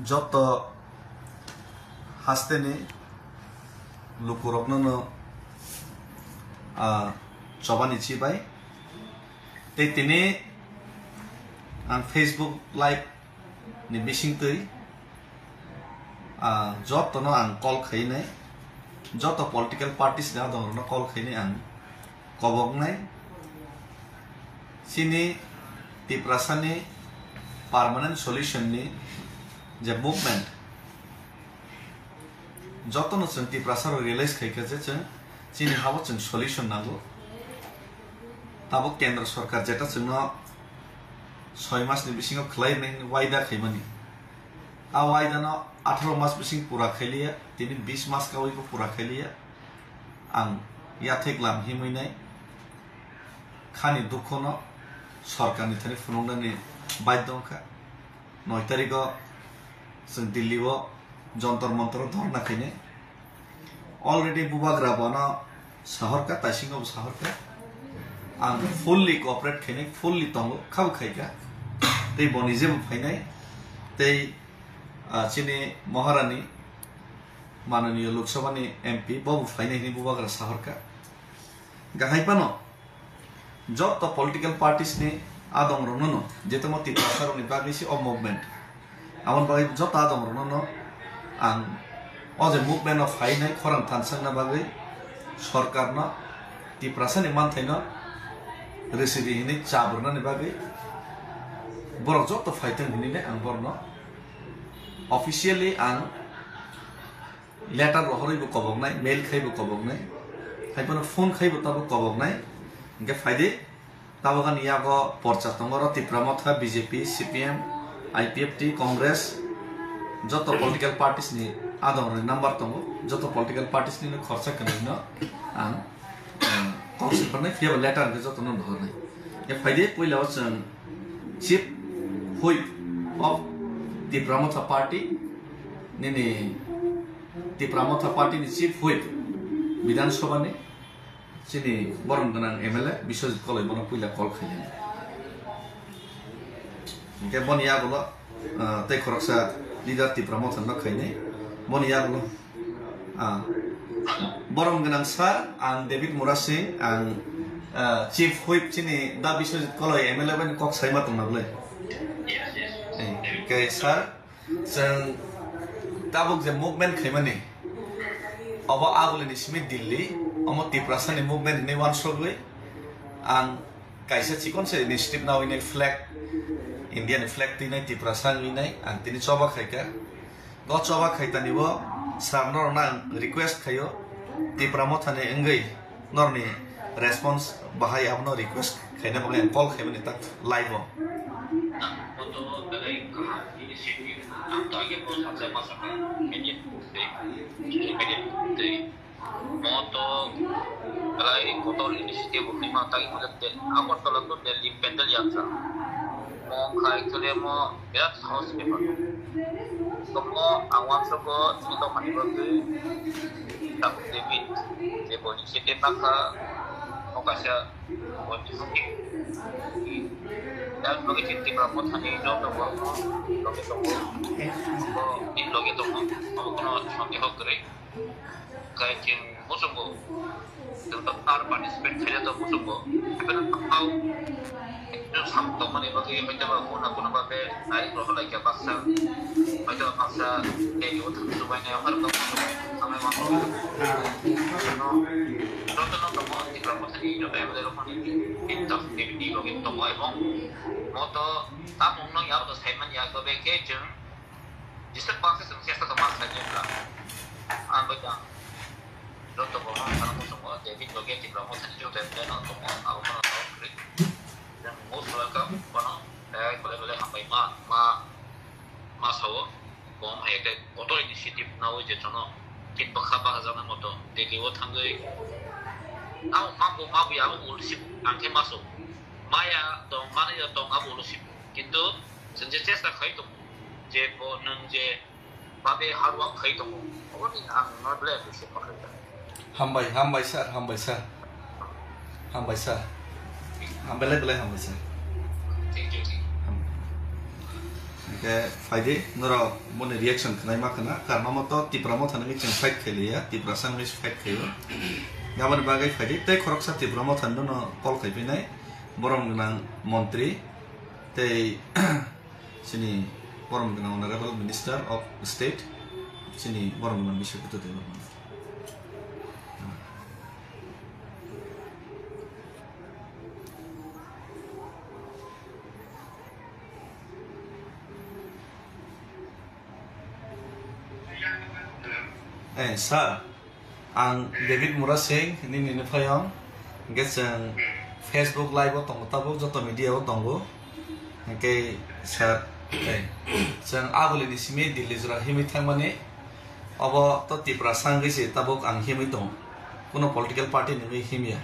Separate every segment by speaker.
Speaker 1: যত হাসতেনি লুকুরকনো চবানি চিবাই তাই তিনি Facebook live ni bising tui joto no ang call khainai joto political parties na dong no call khainai ang kobok nai sini tiprasani permanent solution ni je movement joto no chung tiprasaro realize khaika je chung sini habo chung solution nago tabo kendra sarkar jeta chung no 6 মাস ni bising khlai nai waida khaimani a waida no 18 মাস bising pura khailia tini 20 মাস ka oibo pura khailia ang ya theklam himuinai khani dukho no sarkar ni thani phunongna ni baidongkha 9 tarikho sing Delhi bo jantar mantar dharna khaine already bubagra bana shahar ka tasing ob shahar ka ang fully cooperate khaine fully tongo khau khaiga tei bonije fainai tei chini maharani mananiya lok sabha ni mp babu fainai ni bubagra shahar ka gahai pano joto political parties ni adong rono jetamo tiprasaro ni bagisi o movement amon bagai joto adong rono ang oje movement of fainai khorang thansang na bagai sarkar no tiprasani manthai no residi ini caburna ni bagai borok joto fighting ini ne ang borno officially ang letter rohori bu kobok nai mail khai bu kobok nai haipono phone khai bu tabu kobok nai ge faide tabagan yago porcha tongoro tipramotha BJP CPM IPFT Congress joto political parties ni adong number tongo joto political parties ni kharcha kanino ang council पर नहीं फिर letter के जो तो number नहीं ये फायदे कोई लाओ chief whip of the Pramotha party ने the Pramotha party ni chief whip Vidhan Sabha ने चिनी बरम गनांग MLA विश्वजित कॉलेज बना पुइला कॉल खाई के बनिया बोलो ते खरकसा लीडर the Pramotha न खाई नहीं बनिया बोलो Borong ganang sar ang David Murasing ang chief whip chini da Biswajit Koloi MLA ban kok saima tung nagle kay sar sang tabuk je movement khaimani aba agule ni Smith Delhi amo tiprasani movement ni wan sogwe ang kaisa chikon se initiative na winai flag Indian flag tinai tiprasan winai ang tini choba khaika go choba khaitani bo samno na request khayo ti Pramotha ne engai norni response bahai abno request khaina bagai call khaimani tak live ho
Speaker 2: foto dari initiative atau yang proses masak media moto dari kotor inisiatif lima tadi mungkin aku tolong tuh dari pendel yang sah mau kai kelemo berat house paper semua awam sego itu mandi bagi tak David dia polisi dia maka okasya polisi dan bagi cinti Pramotha ni job tu logi tu aku kena santi hokre kai cing musuh untuk tar participate kerja tu musuh tapi kau itu sampai mana bagi macam aku nak pakai naik roh lagi paksa macam paksa dari utang supaya orang tu sampai mampu Roto no tomo di Pramotha ni job yang ada rumah ini itu di logi tomo emang moto tamu nong ya udah saya manja ke bekerja justru paksa semasa sama saja lah ambil Roto bohong karena semua David logi di Pramotha ni job yang ada tomo aku mana tahu kiri dan most welcome kono boleh sampai ma sawo bom ayat motor inisiatif nawo je jono kin bakha hazana moto Delhi wo thangai au mabu ya ulusip angke masuk maya dong mana ya dong abu ulusip kintu senje cesta khai to je bo nang je babe harwa khai to oni ang noble ulusip pakha
Speaker 1: hambai sir hambai le hambai sir
Speaker 2: thank you
Speaker 1: ke faide nora mone reaction khnai ma kana karma moto tipra mo thanami cheng fight kheliya tipra sang mis fight khayo gabar bagai faide tai khoroksa tipra mo thanno no call khai pinai borom gnang montri tei sini borom gnang honorable minister of state sini borom gnang bisho kutu de sir, ang David Murasing ini payong, gesang Facebook live atau tabuk joto media atau ke sir, sang abuli di sini di lizra himi thangmani, abo to tipra sangi si tabuk ang himi tong, kuno political party ni himi ya,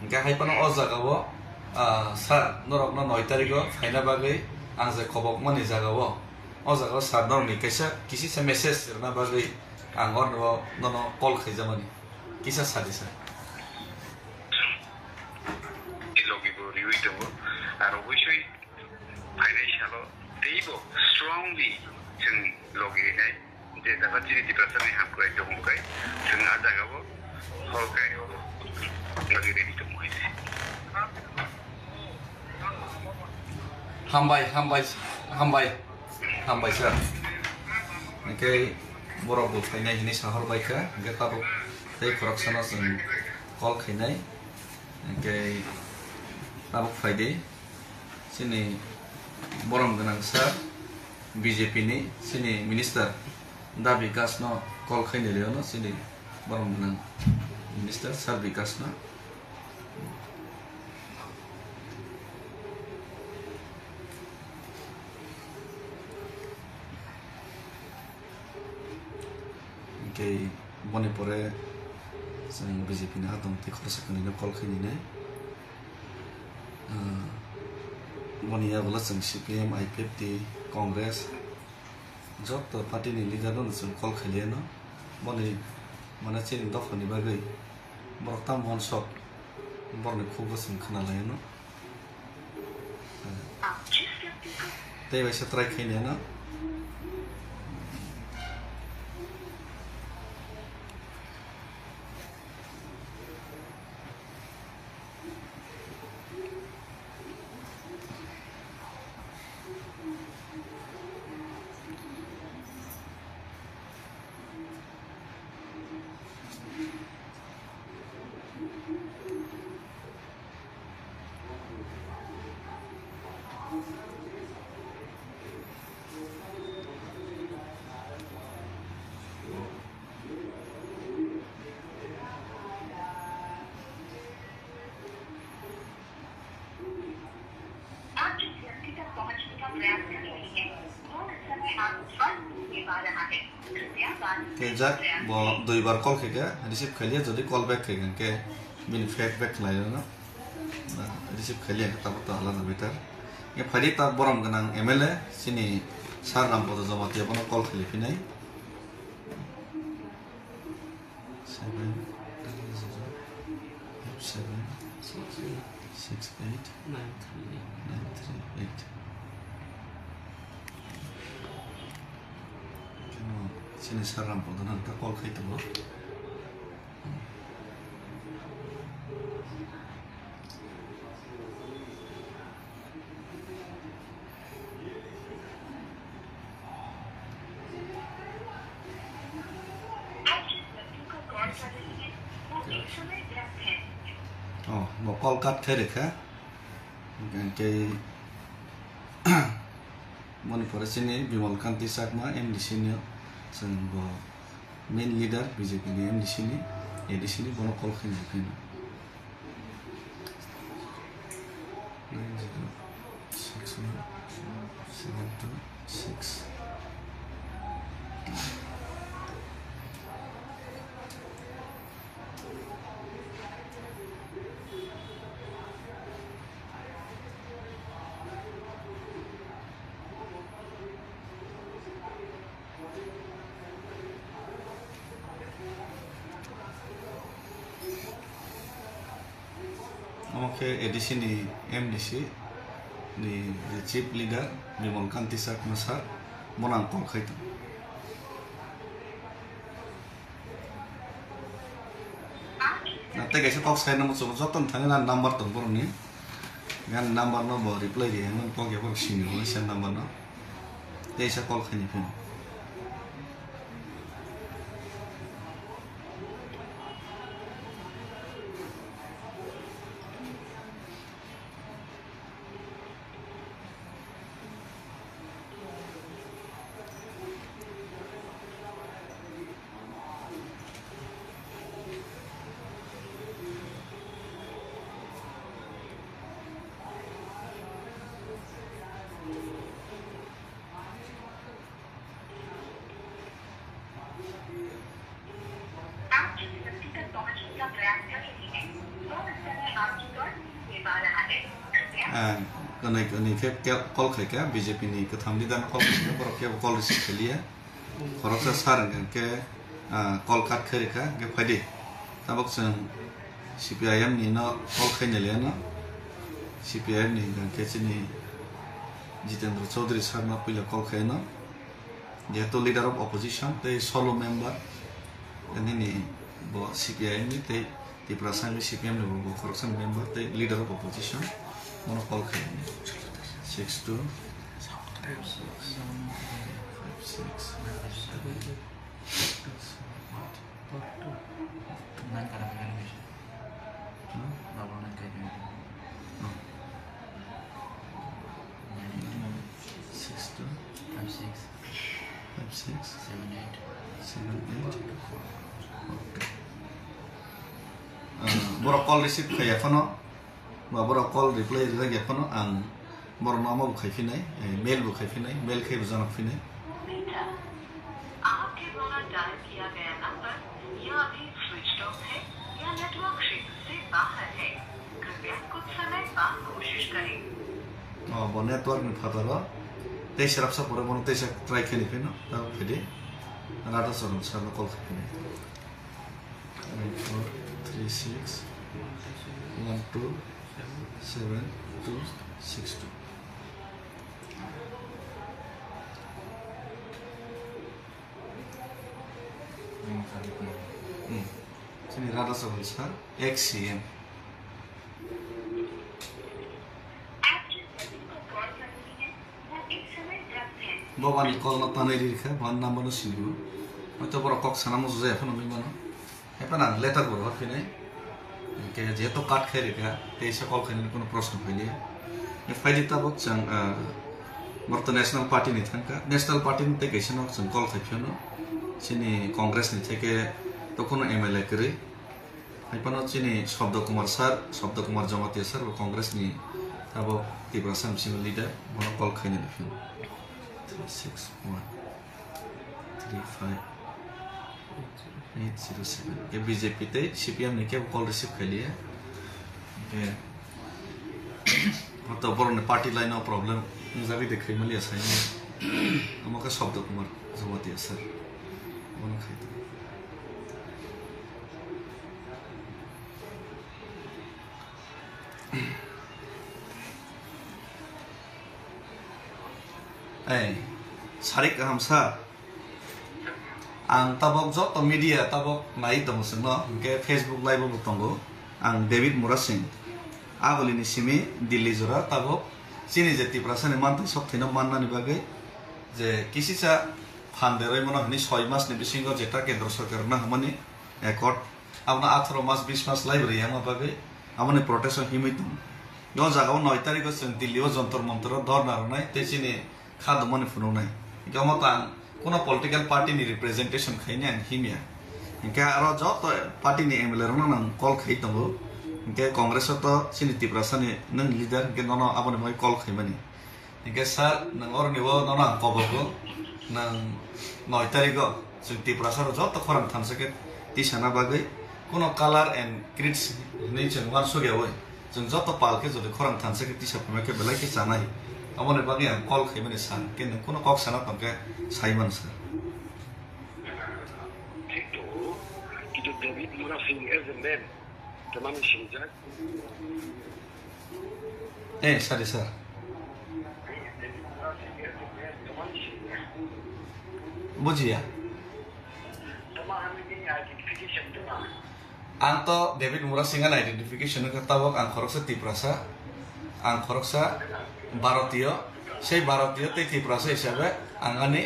Speaker 1: ke hai pano ozaga bo, sir, norok no 9 tariko, faina bagai, ang se kobok mani jaga bo, ozaga sir normi kisi se message na bagai. Angor no call khajamani kisa sadisa
Speaker 3: ilogi bo riwi to aro wishui financial teibo strongly jeng logi nai je daga chiri ti prasane ham kai to kai jeng aja ga bo hol kai logi ready to moi
Speaker 1: hambai sir okay borok bu khainai hini sahar baika ge tabu tei khoroksana sing call khainai ge tabu faide sini borom ganang sir BJP ni sini minister da vikas no call khainai leo no sini borom ganang minister sir vikas no ke bone pore sang BJP na dong te khorsa kani na call khini ne bone ya bola sang CPM IPP Congress jot party ni leader no sang call khali no bone mana chen da phani bagai bortam bon shop borne khub sang khana la no te ba se try khini na Kejak bo 2 bar call khega receive khaliya jodi call back khega ke min feedback lai no receive khaliya ta ta hala na betar ye phari ta boram ganang MLA sini sar nam bodo jama ti bono call khali pinai 7 sini saram bodo nan ta call khai to một call cắt thế được hả cái mon for sini Bimal Kanti Sakma em di sini sang bo main leader BJP ni em di sini bono call khin khin 906 Oke, edisi ni MDC ni chief leader Bimal Kanti sir masar monang kol khaitu nanti guys kok saya nemu joton thangna number tong bor ni gan number no bo reply di han kok ya bor sini ho sen number no desa kol khani pin kani ke kol khai ka BJP ni ke thamli dan kol ke bor ke kol receive khaliya khoroksa sar ke kol kat khare ka ke phadi tabok sang CPIM ni no kol khai ne le no CPIM ni ke chini Jitendra Chaudhary sir na pila kol khai no jeto leader of opposition te solo member ani ni bo CPIM ni te Tiprasami CPM ni bo khoroksa member te leader of opposition mono kol khai ni 6 2 5 6 borok call receive khaya phano ba borok call reply ra ge phano ang bor nama bu khaifinai mail bu khaifinai mail khai bu janak finai
Speaker 4: आपके द्वारा dial किया गया number या अभी switch off है या network क्षेत्र से बाहर है कृपया कुछ समय बाद कोशिश करें
Speaker 1: bo network ni phataro tei serap sa pore bono tei sa try khani phino ta phede rata sorum sa call khani 4 3 6 1 2 7 2 6 2 sini rata sorum sa XCM Bawani call na tanay rika, one number no sinu. Ito boro kok sana mo zay pa namin mano. Epa na letter boro ha pinay. Kaya jeto cut khay rika, te isa call khay nila kuno proshno pwede. E pwede tabok sang Marto National Party ni thangka. National Party ni te kaisa no sang call khay pyono. Sini Congress ni teke to kuno MLA kiri. Epa no sini Shabda Kumar sir, Shabda Kumar Jamatia sir, Congress ni tabok Tiprasam single leader, mono call khay nila pyono. 3 6 1 3 5 8 0 7 ये BJP ते CPM ने क्या call receive कर लिया ये और तो बोलो ने पार्टी लाइन और प्रॉब्लम मुझे भी देख रही मिली ऐसा ही हम का शब्द कुमार जमाती है सर वो ना खाई sarik hamsa ang tabok joto media tabok nai tong sino ke Facebook live bu tongo ang David Murasing agoli ni simi Delhi jora tabok sini jeti prasane mantu sok thina manna ni bagai je kisi sa phanderoi mono ni 6 mas ni bisingo jeta kendra sarkar na hamani accord abna 18 mas 20 mas live ri ama bagai amane protection himitum do jagao 9 tarikh sen Delhi o jontor montor dor na nai te sini khad mone funo nai gamata কোনো political party নি representation খাইনে আন হিমিয়া Inca আরো যত party নি MLA রন নং call খাই তঙ্গো Inca Congress তো সিনি তিপ্রাসানি নং লিডার কে নন আপনি মই কল খাইমানি ইনকা স্যার নং অর নিবো নন কবগো নং 9 তারিখ जों तिप्रासार যত খরাম থানসকে তিসানা বাগৈ কোনো কালার এন্ড ক্রিটস নি जों ওয়ান সগিয়াওই जों যত পালকে যদি খরাম থানসকে তিসা ফমাকে বেলাইকে জানাই amone bagi ang call khay mane san ken kono kok sana tangke saiman sir
Speaker 3: Tito kito David Murasing as a man teman sinjak
Speaker 1: sorry sir बुझिया आं तो डेविड मुरा सिंह आइडेंटिफिकेशन का तबक आं खरकसा तिप्रासा आं खरकसा भारतीय से भारतीय ते तिप्रासा हिसाबै आंगानि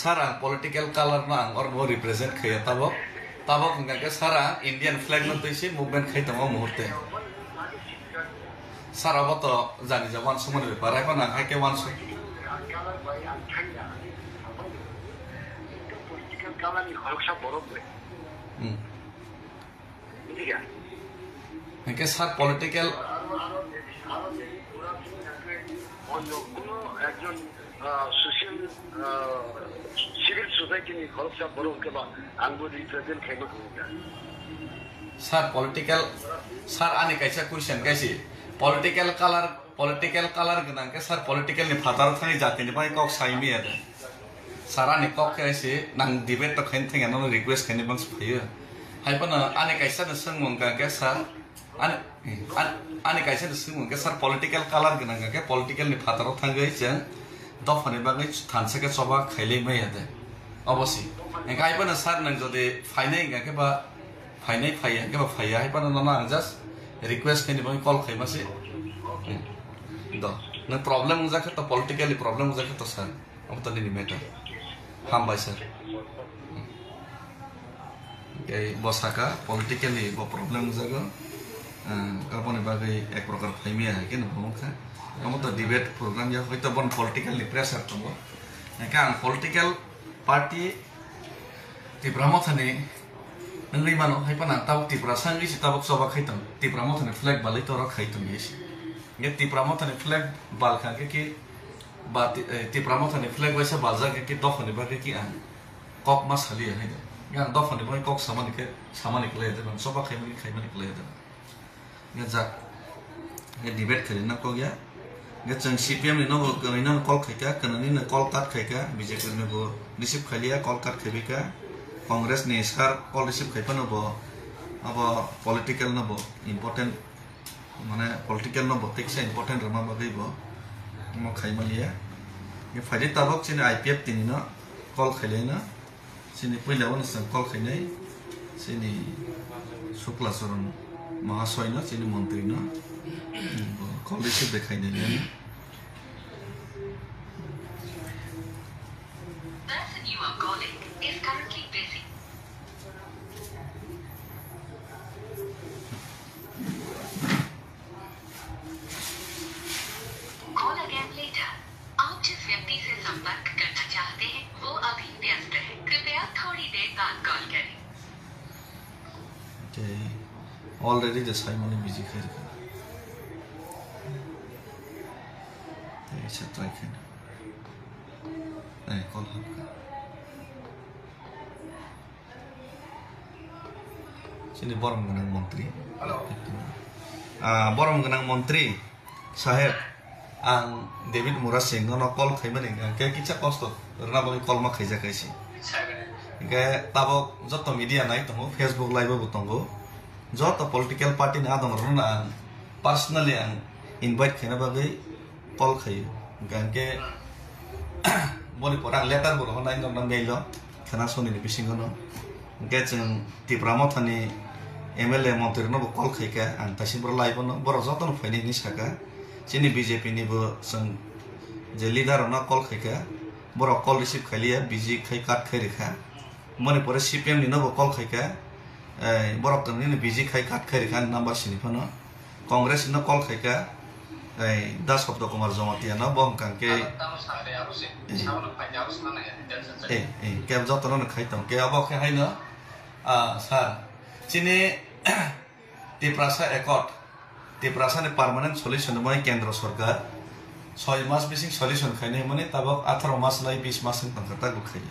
Speaker 1: सारा पॉलिटिकल कलर ना आं और वो रिप्रेजेंट खया तबक उनका के सारा इंडियन फ्लैग न तो इसे मूवमेंट खै तंगो मुहूर्ते सारा वो तो जानी जवान सुमन बेपार है पण आं के वान सु के सार पॉलिटिकल
Speaker 3: सिविल सोसाइटी नि खरसा बरो के बा आंगो रिप्रेजेंट खेनो
Speaker 1: सर पॉलिटिकल सर आने कैसा क्वेश्चन कैसे पॉलिटिकल कलर गना के सर पॉलिटिकल नि फादर थानि जाति नि बाय कक साइमी आदा सारा नि कक कैसे नां डिबेट तो खैन थेंग न रिक्वेस्ट खैनि बंस फयो हाइपन आने कैसा न संग मंगा के सर आने कैसा न संग मंगा सर पॉलिटिकल कलर गना के पॉलिटिकल नि फादर थांगै जों दफानि बागै थानसे के सबा खैले मै आदा अवश्य हाइपन सर नों जदि फाइनाय के बा फाइनाय फाया के बा फाया हाइपन न आं जस्ट रिक्वेस्ट खैनि बागै कल खैमासे द न प्रॉब्लम जाके तो पॉलिटिकली प्रॉब्लम जाके तो सर अब तो नहीं मैटर हम भाई सर के बसाका पॉलिटिकली वो प्रॉब्लम जागो अपने बागै एक प्रकार फाइमिया है के न भमखा हम तो डिबेट प्रोग्राम या होय तो बन पॉलिटिकल प्रेशर तो का पॉलिटिकल पार्टी तिब्रामथने नंगै मानो हाइपना ताव तिब्रा सांगि सिताबक सबा खैतम तिब्रामथने फ्लैग बालै तो खैतम येसी ये तिब्रामथने फ्लैग बालखा के बा तिब्रामथने फ्लैग वैसे बालजा के दफने बागे कि आं कक मा सालिया है या दफने बागे कक सामानि क्ले दे सबा खैमानि क्ले दे ये जा ये डिबेट खरि न को गया ये जों सीपीएम नि नो गैना कल खैका कननि न कल काट खैका बीजेपी ने बो रिसीव खलिया कल काट खैबिका कांग्रेस नि स्कार कल रिसीव खैपनो बो अब पॉलिटिकल न बो इम्पोर्टेंट माने पॉलिटिकल न बो टेक्सा इम्पोर्टेंट रमा बागै बो म खैमालिया ये फाइदे ताबक चिन आईपीएफ तिनि न कल खैले न चिनि पहिलाव न कल खैनै चिनि शुक्ला चरण महाशय न चिनि मन्त्री न कल रिसीव देखाइनै न
Speaker 4: person you are calling is currently busy. Call again later. आप जिस व्यक्ति से संपर्क करना चाहते हैं वो अभी व्यस्त है कृपया थोड़ी देर बाद कॉल करें
Speaker 1: already the Simon busy khairka ऐसा ट्राई करना कॉल हल्का sini borong genang menteri borong genang menteri sahib ang David Muras Singh no call khaimani ke kicha kosto rna bagi call ma khaija kaisi ke tabo joto media nai tongo Facebook live bo tongo joto political party na dong rna personally ang invite khaina bagi call khai ganke boni porang letter bo honai no mailo khana soni ni bisingo no ge jeng tibramothani MLA मंत्री no कल खैका आं तासिमब्र लाइबो no बर जतन फाइनि नि साका चिनि BJP नि बो जों जे lidar न कल खैका बर कल रिसीव खैलिया बीजी खै काट खै रेखा मने परे सीपीएम नि नो कल खैका बर कनि नि बीजी खै काट खै रेखा नम्बर सिनि फनो कांग्रेस न कल खैका 10 शब्द कुमार जमातिया न बम कांके के जतन न खैतम के अब खे हैन सर चिनि तिप्रासा एकट तिप्रासा ने परमानेंट सॉल्यूशन मै केंद्र सरकार 6 मास बिसिं सॉल्यूशन खाइने माने तबक 18 मास लाई 20 मास तंखता गुखाय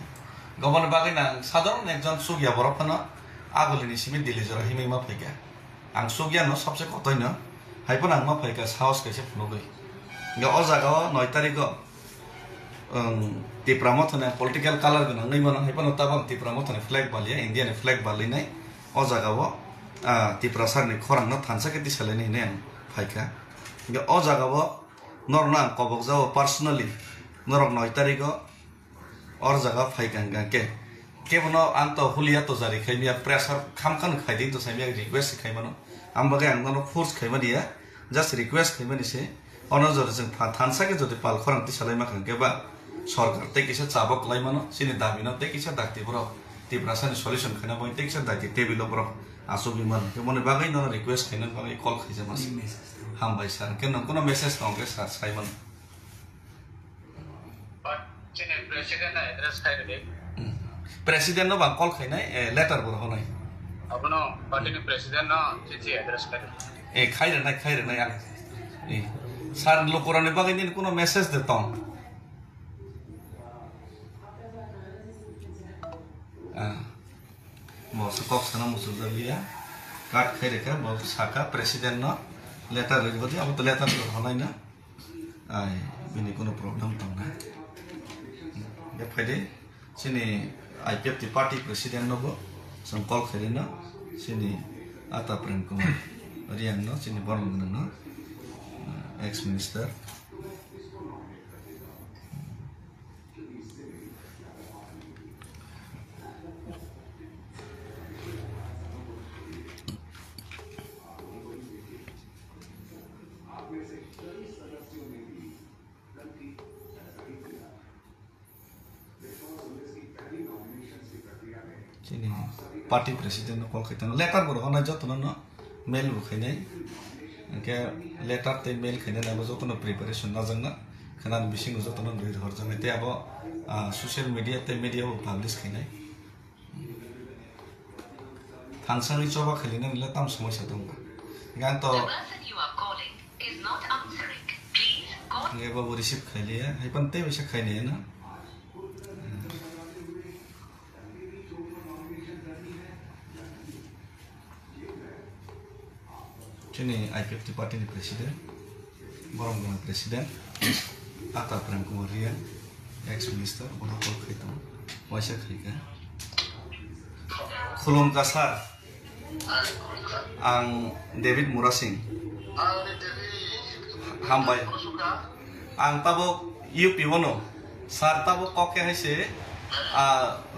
Speaker 1: गबन बागै ना साधारण एकजन सुगिया बरफना आगोलिनि सिमि दिल्ली जरा हिमैमा फैगा आं सुगिया न सबसे कतैन हाइपन आं मा फैगा साहस कैसे फुनगै ग अ जागा 9 तारिख तिप्रामथने पॉलिटिकल कलर गन नै मन hyphen तबक तिप्रामथने flag Ballia Indian flag बालिनाय अ जागाव तिप्रासारनि खरांनो थानसा केति सालायनि ने फाइका अ जागाव নরনা কবক যাও পার্সোনালি নরক 9 তারিখও और जगह फाइकान के केवल आंत हुलिया तो जारी खाइमिया प्रेशर खामखान खाइदिं तो साइमिया रिक्वेस्ट खाइमानो आम बगे आंनो फोर्स खाइमानिया जस्ट रिक्वेस्ट खाइमानिसे अनजर जों थानसाके जदि पाल खरांति सालाइमा खांकेबा सरकार ते किसे चाबक लाइमानो सिनि दाबिनो ते किसे दाक्ति बरो तिब्रासानि सल्युशन खाना बय ते किसे दाक्ति टेबिल बरो आसु बिमान के मने बागै न रिक्वेस्ट खाइनो बागै कल खाइजामास हामबाय सार के नंकोनो मेसेज दंगे सार साइमन प्रेसिडेंट बा कल खाइनाय लेटर बर होनाय
Speaker 3: अपनो पार्टी के प्रेसिडेंट न चिठी एड्रेस कर
Speaker 1: ए खाइरनाय आ ए सार लोकरानि बागै नि कोनो मेसेज देतों मौस कक सना मुसुजलिया काट खाइरेका मौस साका प्रेसिडेंट न लेटर रेबदि अब त लेटर होनाय न आइ बिनि कोनो प्रॉब्लम दंना फाइदे सिनी आईपीएफ पार्टी प्रेसिडेंट नबो जों कल खाइरेना सिनी आता प्रेम कुमार रियां न सिनी बरमगन न एक्स मिनिस्टर पार्टी प्रेसिडेंट कल खाइतन लेटर बर होनाय जतन न मेल बुखाइनाय के लेटर ते मेल खाइनाय नाबो जतन प्रिपारेशन नाजंना खानान बिसिं जतन दुइ हर जंनाय ते अब सोशल मीडिया ते मीडिया पब्लिश खाइनाय थानसानि चबा खाइलिना ले ताम समस्या दं गान तो ये बाबू रिसीव खाइलिया हाइपन ते बिसे खाइनाय ना Ini IPF party ni presiden, Borong presiden, Ata Prem Kumar Rian, ex minister, orang kol kaitan, wajah kaitan. Khulum kasar, ang David Murasing, hambai, ang tabo UP wono, sar tabo koke hai se,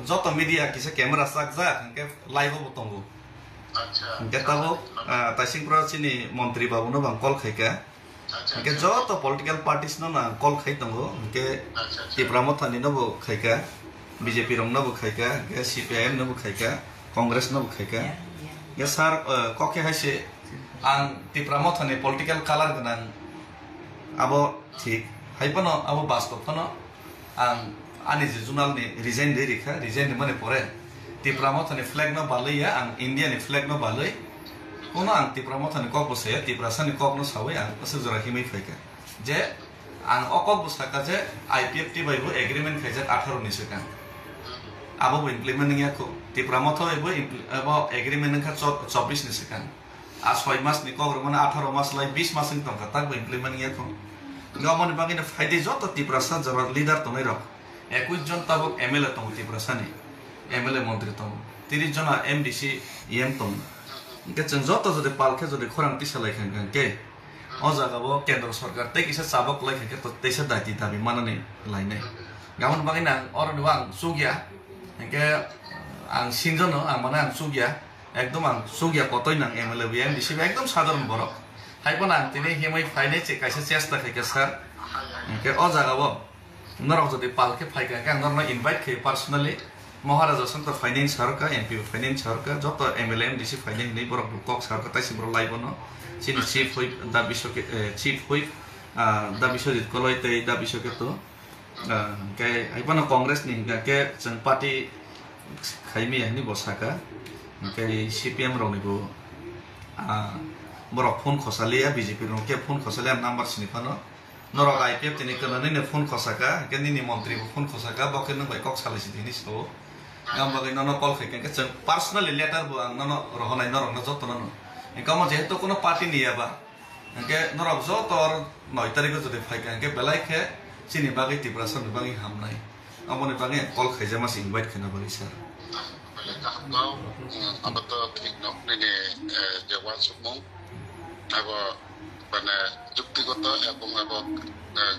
Speaker 1: joto media kisa kamera sakza, ke live botongo. Ketabo, tasing prasini Menteri Babu no bang kol khaika. Ke joto political parties no na kol khaitango. Ke Tipramotani no bo khaika, BJP rong no bo khaika, ke CPIM no bo khaika, Congress no bo khaika. Ke sar koke haise ang Tipramotani political color ganan abo thik. Haipano abo basto pano ang ani jurnal ni resign de rikha, resign mane pore. Tipramotani flag no balaya ang India ni flag no balay kono ang Tipramotani kok bose Tiprasani kok no sawe ang pasujara himai faika je ang okok busaka je IPF ti baibo agreement khaijak 18 ni sekan abo implement ngia ko Tipramoto ebo agreement nka 24 ni sekan a 6 mas ni kok mana 18 mas lai 20 mas ni tongka tak implement ngia ko gamon bangina faide joto Tiprasa jara leader to nai rok 21 jon tabok MLA tong Tiprasani MLA মন্ত্রী তম 30 জন MDC EM তম কে যত যদি পালকে যদি খরাংতি সালাই খান কে অ জাগাবো কেন্দ্র সরকার তে কিসে চাবক লাই খাকে তো তেসে দায়িত্ব দাবি মানানি লাইনে গামন বাগিনা অর দুয়াং সুগিয়া কে আং সিনজন আং মানে আং সুগিয়া একদম আং সুগিয়া কতই নাং MLA MDC একদম সাধারণ বড় হাইপন আং তিনি হেমাই ফাইনে চে কাইসে চেষ্টা খাকে স্যার কে অ জাগাবো নরক যদি পালকে ফাইকা কে নরন ইনভাইট খে personally Maharaja Santa Finance Sarka, MP Finance Sarka, Jota MLM DC Finance ni borok bukok sarka taisi borok lai bono, sini chief whip da biso dit koloi te da biso ke to, ke aipana Congress ni ke jeng party khaimi ni bosaka, ke CPM rong ni bo, borok phone khosalia BJP rong ke phone khosalia number sini pano, norok IPF tini kenani ne phone khosaka, ke ni menteri phone khosaka, boken nang bai kok salisi tini sto. Yang bagai nono call kayak kan personal letter buang nono rohonai norong na joto nono. Kamu jeto kono party nih ya ba. Ke norok joto or noi tarik itu deh kayak ke belai ke sini bagai Tiprasan bagai hamnai. Kamu nih bagai call kayak masih invite kena bagai sar.
Speaker 3: Kau apa tuh tiktok nih jawab semua. Apa
Speaker 5: মানে যুক্তিগত এবং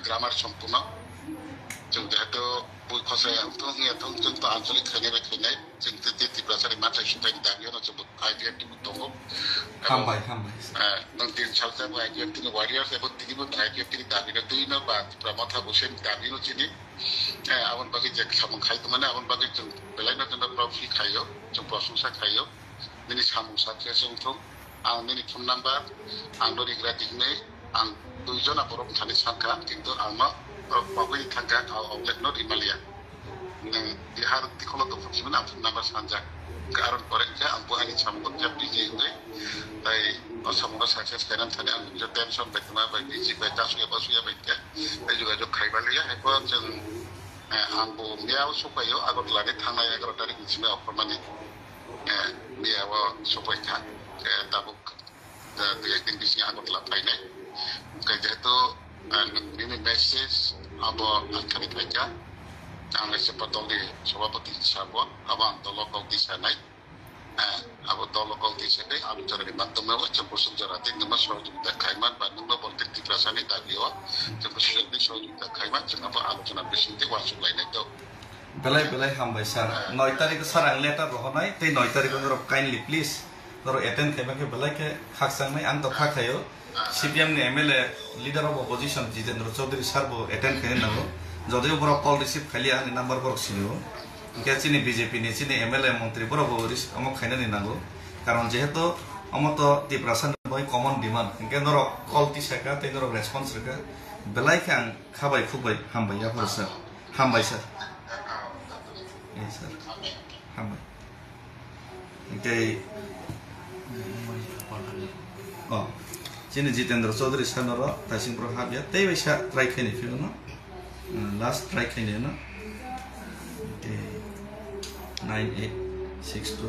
Speaker 5: grammar সম্পূর্ণ जों जेहेतु बय खसाय जों तो आंचलिक खायनाय जों त्रिपुरासानि माथाय सिन्थायनि दाबियाव जों आइडिएफटि दङ
Speaker 1: हामबाय
Speaker 5: नों दिन सालजा आइडिएफटिनि वारियार्स एबा दिनिबो आइडिएफटिनि दाबिनो दैनो बा त्रिपुरा माथा बसेनि दाबिनो जिनि आबन बागै जे सामु खायदो माने आबन बागै जों बेलायनो जों प्रफि खायो जों प्रशंसा खायो मिनि सामु साथिया जों आं मिनि फन नाम्बार आं दरिग्रा दिगने आं दुइजना बरफ थानि सानखा किन्तु आंनो Pagwai tangga outlet not Himalaya. Bihar di kalau tu fungsi mana pun nama sanja. Karon koreka ampu hari sambut jadi jengde. Tapi asamura sukses kanan tadi ampu jadi tension betulnya bagi si beta suya beta. Tapi juga jo kai balik ya. Hebat jeng ampu dia supaya agar lari tanah agar dari sini apa mana dia supaya tabuk dia tinggi sini agar lapai ni. Kerja tu ini message abo angkari kerja, angkari sepatol di Sabapati Sabon, abang tolong kau di sana, abo tolong kau di sana, abo cara di bantu mewa, campur sejarah, tinggal masuk juga kaiman, bantu mewa politik di perasaan tadi wa, campur sejarah juga kaiman, kenapa abo cina bersih wasuk lain itu.
Speaker 1: Belai hambai sar, 9 tarik sarang letter rohonai, te 9 tarik ngorok kindly please, ngorok attend kaiman ke belai ke hak sang mai ang tokha kayo. CPM ni MLA leader of opposition Jitendra Chaudhary sir bo attend kene nago jodio boro call receive khali ani number boro sinibo ke chini BJP ni chini MLA মন্ত্রী boro bo amok khaina ni nago karon jehetu amoto tiprasan boy common demand ke noro call ti saka te noro response reka belai khang khabai khubai hambai ya por sir hambai sir yes sir hambai ke oh Sini Jitendra Chaudhary sanoro tasing pro habya tei wesa try khene fiu no last try khene no 9862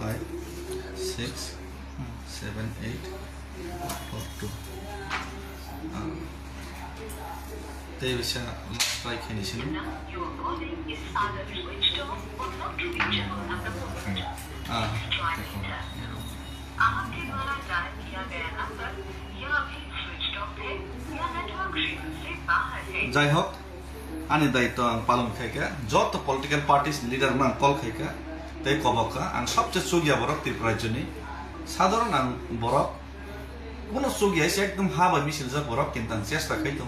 Speaker 1: 567842 tei wesa last try khene sini
Speaker 4: Your calling is either switched off or not reachable at the moment. Try later. आपके द्वारा dial किया गया number या अभी switch off है या network क्षेत्र से बाहर है
Speaker 1: যাই হোক আনি দায়িত্ব আং পালন খাইকা যত পলিটিক্যাল পার্টিস লিডার মান কল খাইকা তাই কবকা আং সবচেয়ে সুগিয়া বরক ত্রিপুরাজনী সাধারণ আং বরক কোন সুগিয়া এসে একদম হাবা মিছিল যা বরক কিন্তু আং চেষ্টা খাইতো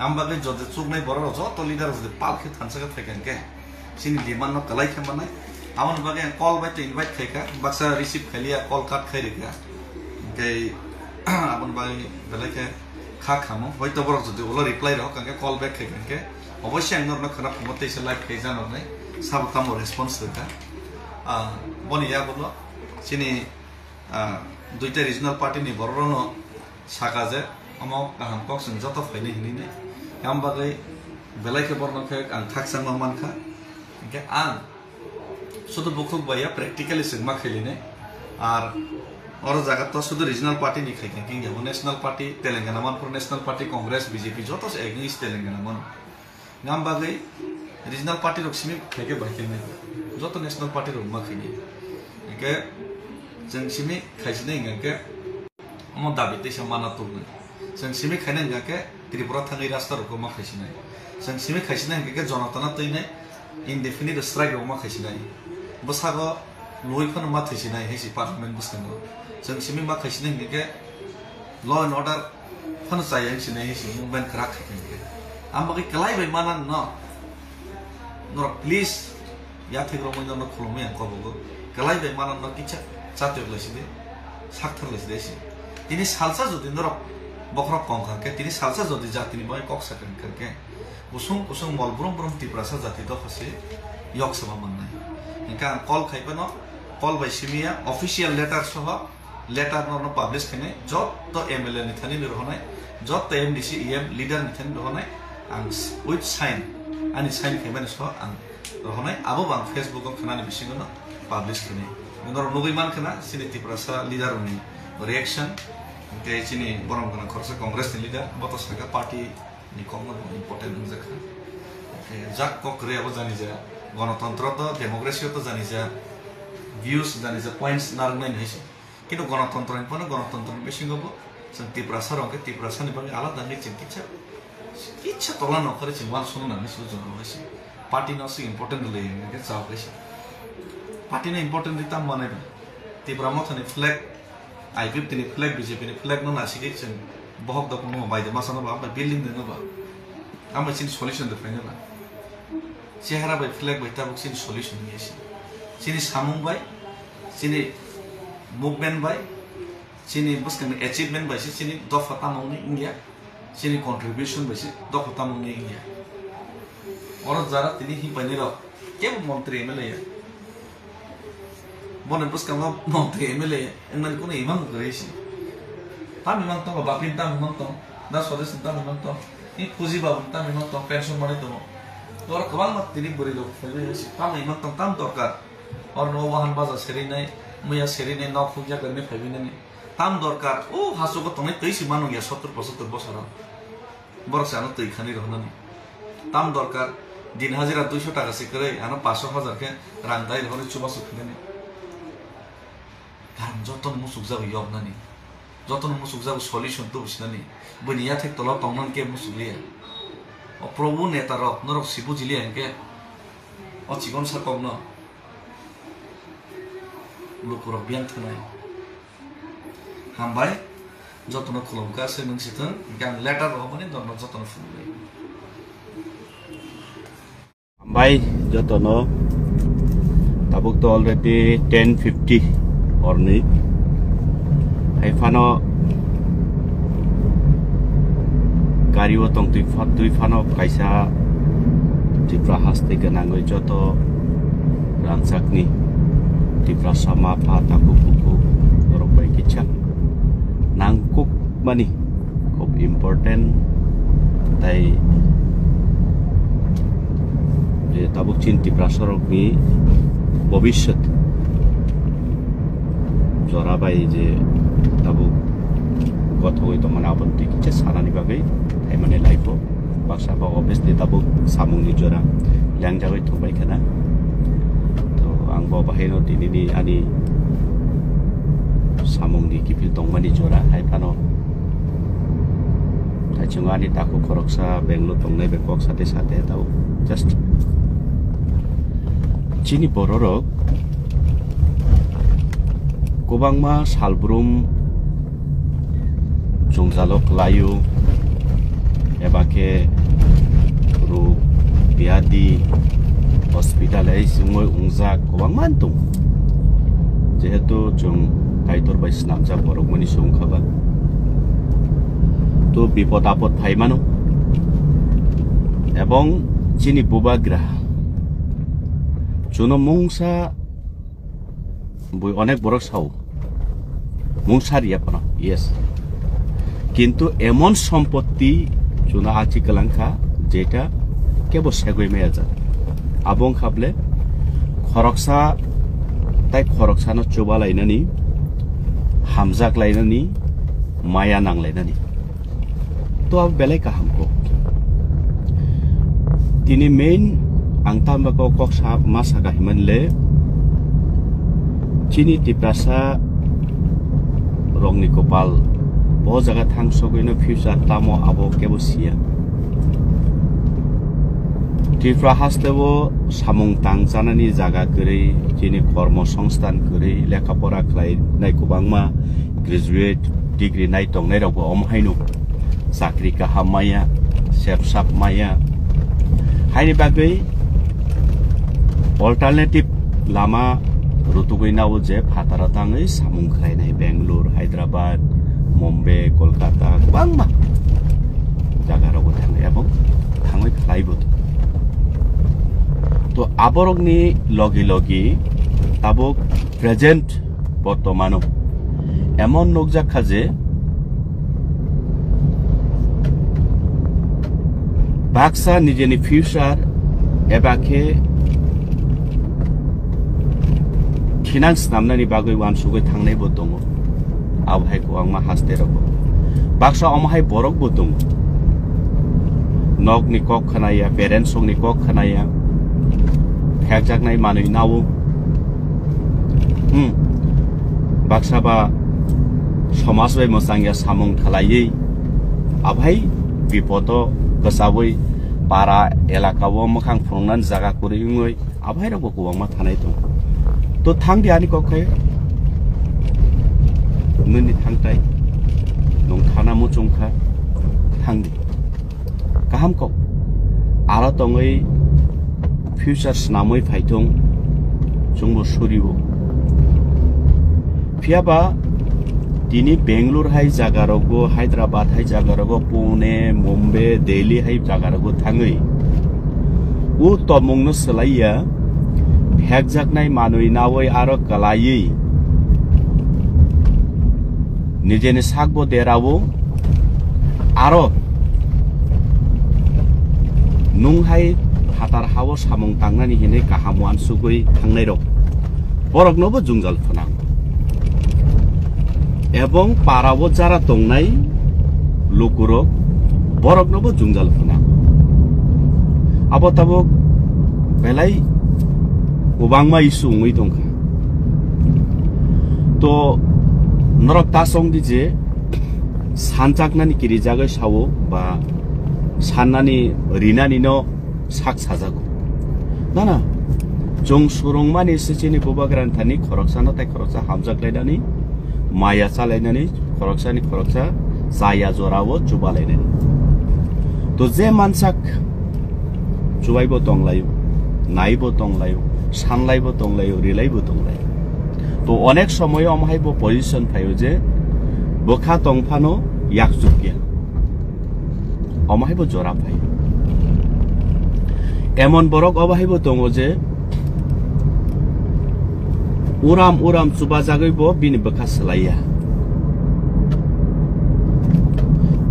Speaker 1: আমবাগে যদি চুগনাই বরক যত লিডার যদি পালখে থানসাকা থাকেন কে সিনি ডিমান্ড কলাই খেমানাই আমন বাগে কল বাইতে ইনভাইট খাইকা বাক্সা রিসিভ খাইলিয়া কল কাট খাইরিকা কে আমন বাগে বেলাকে খা খামো হয়তো বড় যদি ওলা রিপ্লাই রহ কাকে কল ব্যাক খাইকাকে অবশ্যই আং নরনা খারাপ মতে এসে লাইভ খাই জানো নাই সাব কামো রেসপন্স দেখা বনিয়া বলো চিনি দুইটা রিজনাল পার্টি নি বড়রনো সাকা যে আমক কাহাম ককসন যত ফাইনি হিনি নে আম বাগে বেলাকে বর্ণ খাই আং থাকসাং মান খা কে আং শুধু বুকুক বাইয়া প্র্যাকটিক্যালি সিগমা খেলিনে আর और जगह तो शुद्ध रीजनल पार्टी नहीं खाई कि वो नेशनल पार्टी तेलंगाना मन पर नेशनल पार्टी कांग्रेस बीजेपी जो तो एग्निस्ट तेलंगाना मन नाम बागई रीजनल पार्टी रक्सिमी खाके बाइके नहीं जो तो नेशनल पार्टी रुमा खाई के जों सिमी खाइसिने इंगे हम दाबि ते समाना तो जों सिमी खाइने इंगे त्रिपुरा थांगै रास्ता रुमा खाइसिने जों सिमी खाइसिने इंगे जनताना तैने इनडेफिनिट स्ट्राइक रुमा खाइसिने बसागो लयफोन मा थैसिने हेसि पार्लियामेंट बसंगो जों सिमी मा खाइसिने इंगे लॉ एंड ऑर्डर फन जाय सिने हेसि मुभमेंट खरा खाइके आम बागै कलाई बाय माना न नर प्लीज या थेग्रो मोन न खुलुमे आं कबगो कलाई बाय माना न किचा चाते लसिदे साक्थर लसिदे सि तिनी सालसा जदि नर बखरा पंखा के तिनी सालसा जदि जातिनि बाय कक सकन करके उसुं उसुं मल ब्रम ब्रम तिप्रासा जाति द खसे यक सभा मननाय इनका कॉल खाइबनो कॉल बाय सिमिया ऑफिशियल लेटर सह लेटर न पब्लिश खने जत तो एमएलए नि थानि रहनाय जत तो एमडीसी एम लीडर नि थानि रहनाय आं विथ साइन आनि साइन खाइबानो सह आं रहनाय आबो बां फेसबुक आव खानानि बिसिङनो पब्लिश खने नगर नगैमान खना सिनि तिप्रासा लीडर नि रिएक्शन के चिनि बरम गना खरसा कांग्रेस नि लीडर बतसका पार्टी नि कमन इम्पोर्टेन्ट जखा जाक कक्रे अब जानि जा गणतन्त्र तो डेमोक्रेसी तो जानि जा भ्यूज जानि जा पॉइंट्स नारनाय हैसे किन्तु गणतन्त्र नि पनि गणतन्त्र नि बिसिङबो जों त्रिपुरा सारंके त्रिपुरा सानि बागै आलादा जों किच्छा तला नखरे जों वाल सुनो नानै सुजो होइसे पार्टी नसि इम्पोर्टेन्ट ले के चावैसे पार्टी ने इम्पोर्टेन्ट दिता माने त्रिपुरा मथनि फ्लैग आईपीएफ नि फ्लैग बीजेपी नि फ्लैग न नासिके जों बहक दक न बायदे मासानो बा बिल्डिं दङ बा आमबा सिन सल्युशन दे फाइनल चेहरा बाय फ्लैग बाय ताबक सिन सल्युशन निसे सिनि सामुं बाय सिनि मुभमेन्ट बाय सिनि बुस्कन अचीवमेन्ट बाय सिनि दफा तामंनि इंडिया सिनि कंट्रीब्यूशन बाय दफा तामंनि इंडिया और जारा तिनि हि पाइनेर केब मंत्री एमएलए बने बुस्कन मंत्री एमएलए एनन कोन इमान गरेसि ताम इमान तो बापिन ताम इमान तो दा सदस्य ताम इमान तो इ फुजी बाबु ताम इमान तो पेंशन माने तो और गोबां मा तिनि बोरै लोक फैबाय ताम इमान तो ताम दरकार और न वाहन बाजार सेरिनाय मैया सेरिनाय नाव फुजा करने फैबिनानै ताम दरकार ओ हासुको तनै तैसि मानु गया 70-75 बছर बरसानो तै खानि रहनानै ताम दरकार दिन हाजिरा 200 টাকা सिकरै आनो 500,000 के रां दाइ रहने चुबासु खिनानै गाम जतन मुसुक जाबो यबनानै जतन मुसुक जाबो सल्युशन तो बिसनानै बनिया थे तला तंगन के मुसुलिया ओ प्रभु नेता रक नरक सिबु जिलिया के ओ चिकन साकम न लुकुर बियान थनाय हामबाय जतन खुलमका से नंसिथन गान लेटर हो माने दन जतन फुलै
Speaker 6: हामबाय जतन ताबुक तो already 10:50 orni haifano gariwo tong tui fano kaisa Tripura haste ganangoi joto rangsakni Tripura sama pata kuku orobai kicha nangkuk mani খুব important tai je tabuk chin Tripura sorokni bobishyot जराबाय जे ताबु गथ'यै तो माने आबन्ति किसे सानानि बागै थाय माने लाइफो बाक्साबा अबभियसलि ताबु सामुंनि जरा ल्याङजाबाय थबाय खाना तो आं बा बाहायनो दिनैनि आनि सामुंनि किफिल दंमानि जरा हायफानो थायचुङानि ताकु खरकसा बेंगलुर दंनाय बे कक्साते साथे ताबु जस्ट चिनि बररक गोबांमा सालब्रुम जंजालक लायु एबाके रुप बियादि हस्पिटाल जोङो उंजा गोबांमा दं जेहेतु जों गायतर बाय स्नामजा बरकमनि सुबुंखाबा तो बिपद आपद फाइमानो एबं चिनि बुबाग्रा जुनो मुंसा बय अनेक बरक साव मुंसारिया पना यस किंतु एमन सम्पत्ति जुना आथिखालांखा जेटा केबो सेगय मेजा आबं खाबले खरकसा ताय खरकसानो चुबा लायनानि हामजाक लायनानि माया नांलायनानि तो अब बेले काहामको तिनि मेन आंतामबाको कक्सा मासा गाहिमनले चिनी तिप्रासा रंनि कपाल बो जगह थांसगैनो फ्यूचर तामो आबो केबो सिया त्रिपुरा हास्तेबो सामुं तांजानानि जागा गरै चिनी कर्म संस्थान गरै लेखा परा खलाय नाय गोबांमा ग्रेजुएट डिग्री नाय दंनाय रावबो अमहायनो साख्रि काहामाया सेबसाब माया हायनि बागै अल्टरनेटिभ लामा रुतुगैनाव जे फातारा ताङै सामुं खायनाय बेंगलुर हायद्राबाद मुम्बाइ कलकाता गोबांमा जागारावबो थाङो एबं थाङै खालायबो तो आबरकनि लगी लगी ताबुक प्रेजेंट बर्तमानो एमन नगजाखा जे बाक्सा निजेनि फ्यूचर एबाके खिनां स्नामनानि बागै वानसुगै थांनायबो दङ आवहायखौ आं मा हास्तेराबो बाक्सा अमहाय बरकबो दङ नगनि कक खानाया पेरेन्ट्स संनि कक खानाया फेकजाकनाय मानै नावो बाक्साबा समाज bai mosangya samung khalai abhai bipoto kasaboi para elakawo mokhang phungnan jaga kuringoi abhai rok kubangma thanai dong to thangdi ani kokai nuni thangtai nong thana mo chungkha thangdi kaham kok aro tongoi future snamoi phaithong chungbo suribo phiaba tini Bangalore hai jagarogo Hyderabad hai jagarogo Pune Mumbai Delhi hai jagarogo thangai u tomungno selaiya hekjaknai manui nawoi aro kalai nijeni sakbo derawo aro nunghai hatar hawo samung tangnani hine kahamuan sugoi thangnai rok boroknobo jungjal phunang এবং পারাবো যারা দংনাই লোকুরক বরকনবো জুংজাল ফুনা আবতাবক বেলাই গোবাংমা issue we দংখা তো নরক তাসংদি যে সানজাকনানি কিরি জাগাय সাवो বা সাননানি রিনাनिनो sak sajago nana jong surungmani sechini bobagran thani khoroksana tai khoroksa hamjaklaidani Maya salainani khoroksa saya jorawo chubalainani to je mansak chubaibo tonglayo naibo tonglayo sanlaibo tonglayo rilaibo tonglayo to onek somoy amhaibo position phayo je bokha tongphano yakjukya amhaibo jora phai emon borok obhaibo tongo je uram chuba jagaibo bini bokha selaiya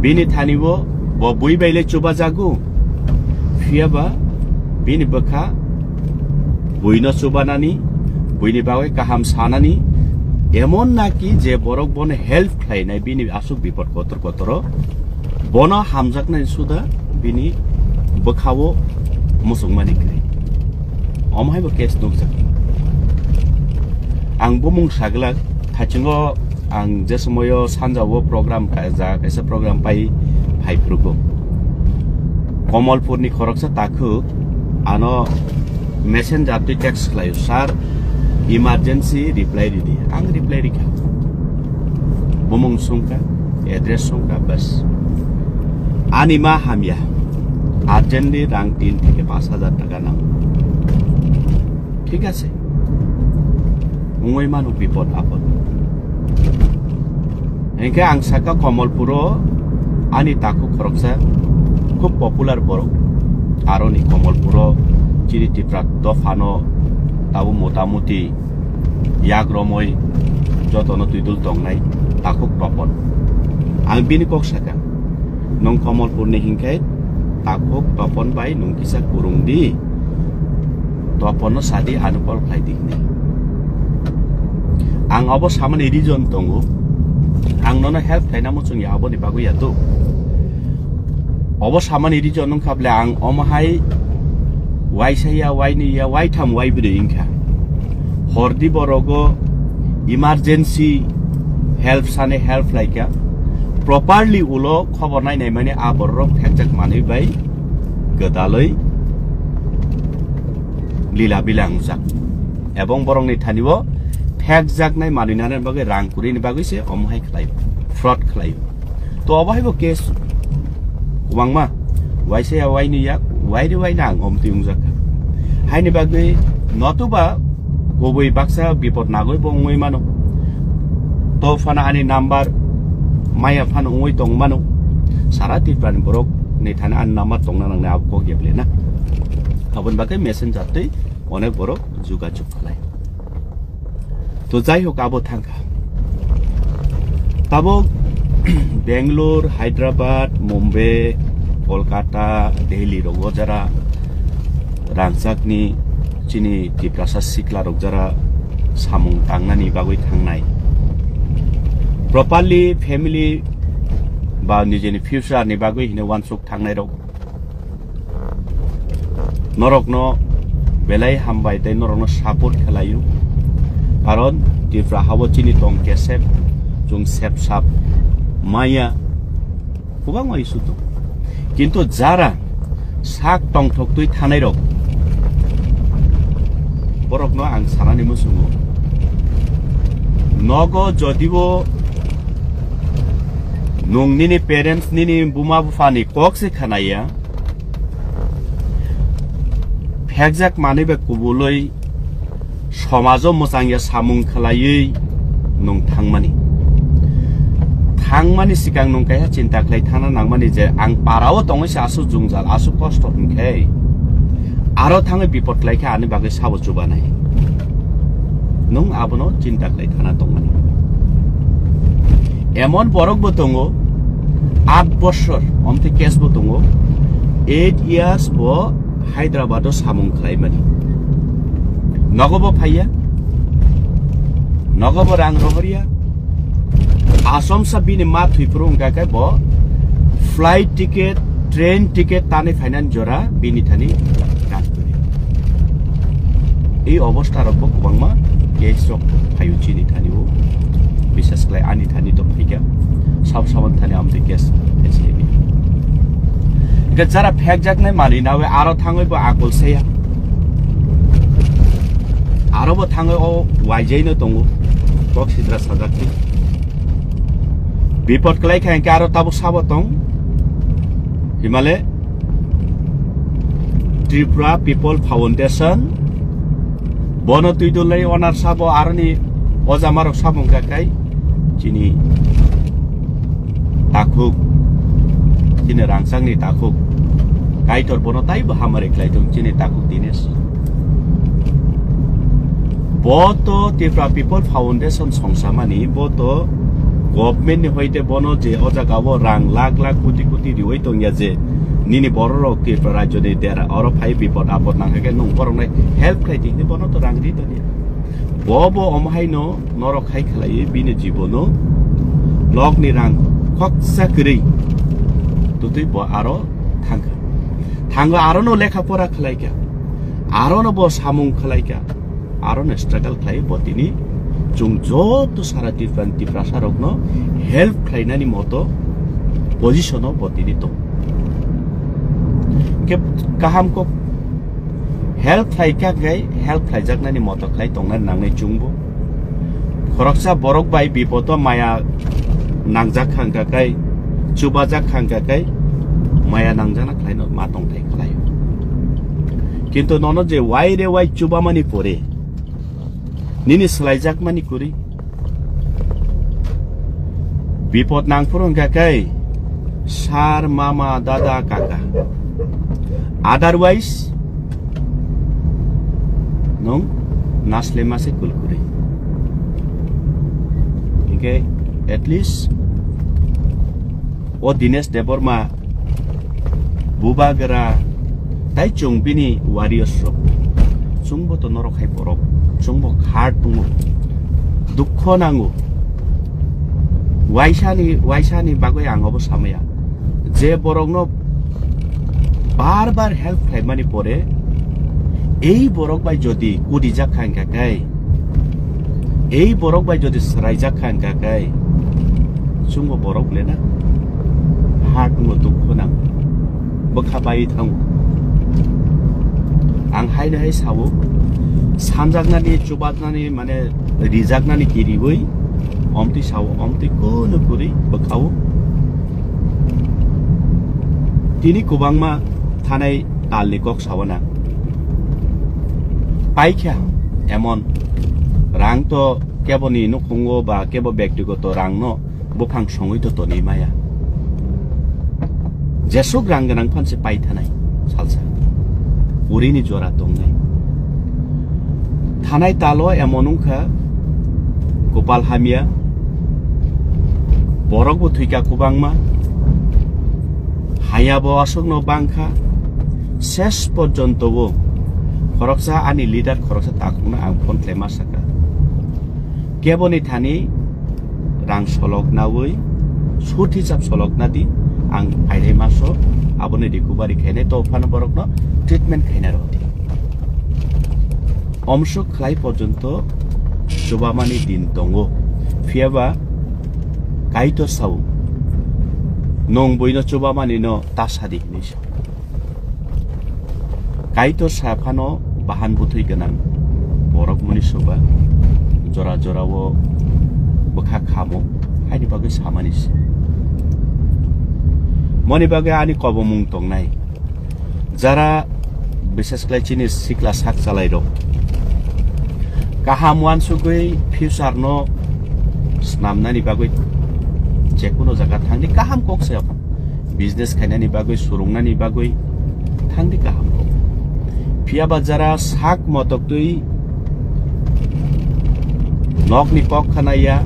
Speaker 6: bini thanibo bo bui baile chuba jagu phiaba bini bokha buino chubanani buini bagai kaham sanani emon naki je borok bon help khlainai bini asuk bipod kotor bono hamjaknai suda bini bokhawo musungmani kri amhaibo case nokjak ang bumung saglak thachingo ang jesamoyo sanjawo program kaisa program pai prugo Komalpurni khoroksa takhu ano messenger apti text khlayo sir emergency reply didi ang reply rikha bumung sungka address sungka bas anima hamya urgently rang 3 থেকে 5000 টাকা নাও ঠিক আছে Ungoi manu bipod apod. Engke angsaka Komalpuro ani taku khoroksa খুব popular borok aroni Komalpuro chiri tiprak dofano tabu motamuti yagromoi jotono tuidul tongnai takuk topon ang bini kok saka nong Komalpur ni hingkai takuk topon bai nung kisa kurung di topono sadi anupol khlai dikni ang abo samani region tongo ang nono help thaina mo chung yabo ni bagu yato abo samani region nong khable ang omahai waisaya waini ya waitam waibri ingkha hordi borogo emergency help sane help laika properly ulo khobor nai nai mane aborok thekjak manui bai godaloi lila bilang jak ebong borong ni thanibo thekjak nai manuinane bagai rang kurini bagai se omhai khlai fraud khlai to obhaibo case wangma waisaya waini ya wairi wainang omtiung jak haini bagai notuba goboi baksa bipod nagoi bongoi mano to fana ani number maya fan ungoi tong mano sarati pan borok ni thana an number tong nang na abko geble na abon bagai messenger tei onek borok jugajug khlai to jai hok abo thangka tabo Bangalore Hyderabad Mumbai Kolkata Delhi rogo jara rangjakni chini tiprasa sikla rok jara samung tangnani bagoi thangnai properly family ba nijeni future ni bagoi hine wansuk thangnai rok norokno belai hambai dai norokno support khalayu karon tipra hawo chini tong kesep जों सेबसाब माया गोबां माइसु दं किन्तु Zara साक टंथक्तुइ थानाय रक बरकनो आं सानानै मोसुङो नगो जदिबो नोंनिनि parents निनि बुमा बुफानि कक्से खानाया फेकजाक मानैबे कुबुलै समाजो मोजांया सामुं खालायै नों थांमानि सिगां नंखाया चिन्ता खालाय थाना नांमानि जे आं पाराव दङैसे आसु जुंजाल आसु कष्ट होनखाय आरो थाङै बिपद खालायखा आनि बागै साबो जुबानाय नों आबनो चिन्ता खालाय थाना दंमानि एमन बरकबो दङ 8 বছর অমতে কেসबो दङ 8 years बो हायद्राबादो सामुं खालायमानि नगबो फाइया नगबो रां रहरिया आसम साबिनि मा थुइफ्रो उंगाखाय बो फ्लाइट टिकेट ट्रेन टिकेट तानि फाइनान जरा बिनि थानि गातबोनि এই অবস্থা রকম गोबांमा केस रक फायुचिनि थानिबो विशेष खालाय आनि थानि तो फैगा सब सामान थानि आमते केस एसेबि गे जारा फेक जाकनाय मानिनावे आरो थाङैबो आगल सेया आरोबो थाङै अ वाइजैनो दङ बक्सिद्रा साजाखि बिपद खालाय खाय आरो ताबो साबो दं हिमालय त्रिपुरा पिपल फाउन्डेशन बनो तुइदुलै अनार साबो आरनि अजामारक साबुंगाखाय जिनि ताखुक जिनि रांसांनि ताखुक गाइटर बनो ताइबो हामारेख्लाय दं जिनि ताखुक दिनेस बतो त्रिपुरा पिपल फाउन्डेशन संसामानि बतो गभर्नमेन्ट नि होइते बनो जे अजागावो रां लाख लाख कोटी कोटी रिवै दंया जे निनि बररक त्रिपुरा राज्यनि देरा अर फाइ बिपद आपद नांगाके नं बरंनाय हेल्प खालायदिनि बनो तो रां दिदनि बबो अमहायनो नरखाय खालायै बिनि जीवनो लगनि रां खक्सा करै तुतुइ ब आरो थांगा आरो नो लेखा परा खालायका आरो नो ब सामुं खालायका आरो नो स्ट्रागल खालाय बतिनि जों जत सारा डिफरेंट प्रासारकनो हेल्प खालायनानि मतो पोजिशनाव बतिनि दं के काहामको हेल्प खालायका गय हेल्प खालायजाकनानि मतो खालाय दंना नांनाय जुंबो खरकसा बरक बाय बिपद माया नांजाक खांगाखाय चुबाजाक खांगाखाय माया नांजाना खालायनो मा दंथाय खालायो किन्तु ननो जे वाइ रे वाइ चुबामानि परे निनि सलायजाक मानि कुरि बिपद नांफुरंगाखाय सार मामा दादा काका अदरवाइज नों नासले मासे कुलकुरि इके एटलिस्ट ओ दिनेश देबरमा बुबागरा ताइ चुंबिनि वारियर्स चुंबो तो नरखाय परब चुंबो हार्ट दङो दुख नांगौ वाइसानि बागै आंबो सामया जे बरकनो बार बार हेल्प खालायमानि परे এই বরক বাই যদি কুদি জাখান কাকাই এই বরক বাই যদি সরাই জাখান কাকাই সুঙ্গ বরক লেনা হাট মো দুঃখ না বখাবাই থাং आं हायनो हाय सावो सानजागनानि चुबागनानि माने रिजागनानि किरिबै अमति सावो अमति कोनो कुरि बखावो तिनि गोबांमा थानाय तालनि कक सावना पाइखा एमन रां तो केबनि नखंगो बा केब व्यक्तिगत रां न बुफां संगैत तनि माया जेसुक रां गोनां फानसे पाइ थानाय सालसा पुरिनि जरा दंनाय थानाय तालो एमनुंखा गोपाल हामिया बरकबो थुइका कुबांमा हायाबो असुकनो बांखा शेष पर्यन्तबो खरकसा आनि लिडार खरकसा ताकुना आं फन क्लेमा साका केबनि थानि रां सलक नावै सुट हिसाब सलक नादि आं फाइले मासो आबोनि रिकभारि खायनाय तो फान बरकनो ट्रिटमेन्ट खायना रति अमसुक खलाय पर्यन्त जुबामानि दिन दंगो फियाबा kaito sau nong boino chuba mani no tasadi ni kaito safano bahan butui ganang borok muni soba jora jora wo bokha khamo haini bagai samani moni bagai ani kobomung tongnai jara বিশেষ করে চিনি সিকলা সাক চালাই rock কাহাম one সুগৈ future ন স্নামনানি বাগৈ যেকোনো জায়গা থাংদি কাহাম ককছে আপন business খাইনানি বাগৈ সুরংনানি বাগৈ থাংদি কাহাম কক ফিয়াবা যারা সাক মতক তুই নকনি কক খানাইয়া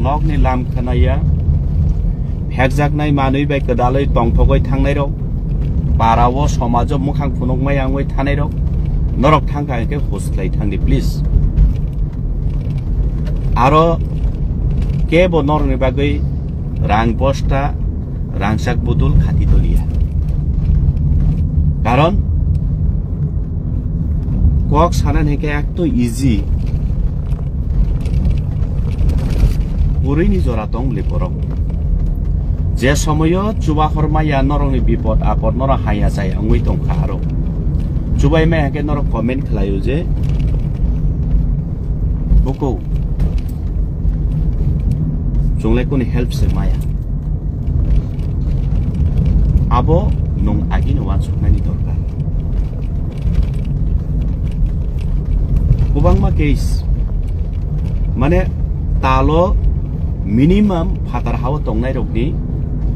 Speaker 6: নকনি লাম খানাইয়া হেকজাকনাই মানুই বাই কদালৈ টংফগৈ থাংনাই রক Parawo somajo mukhang phunok mai angoi thanai rok norok thangka ke hoslai thangdi please aro kebo norni bagai rang posta rangsak budul khati tolia karon kok sanan heke ekto easy purini jora tong liporok যে সময় চুবা হরমাইয়া নরংনি বিপদ আপদ নর হাইয়া যায় আঙুই তংখা আরো চুবাই মাই হাকে নর কমেন্ট খালাयो যে বুকো জংলাই কোনি হেল্প সে মায়া আবো নং আগি নওয়ান সুকনানি দরকার গোবাংমা কেস মানে তালো মিনিমাম ফাতার হাও তংনাই রকনি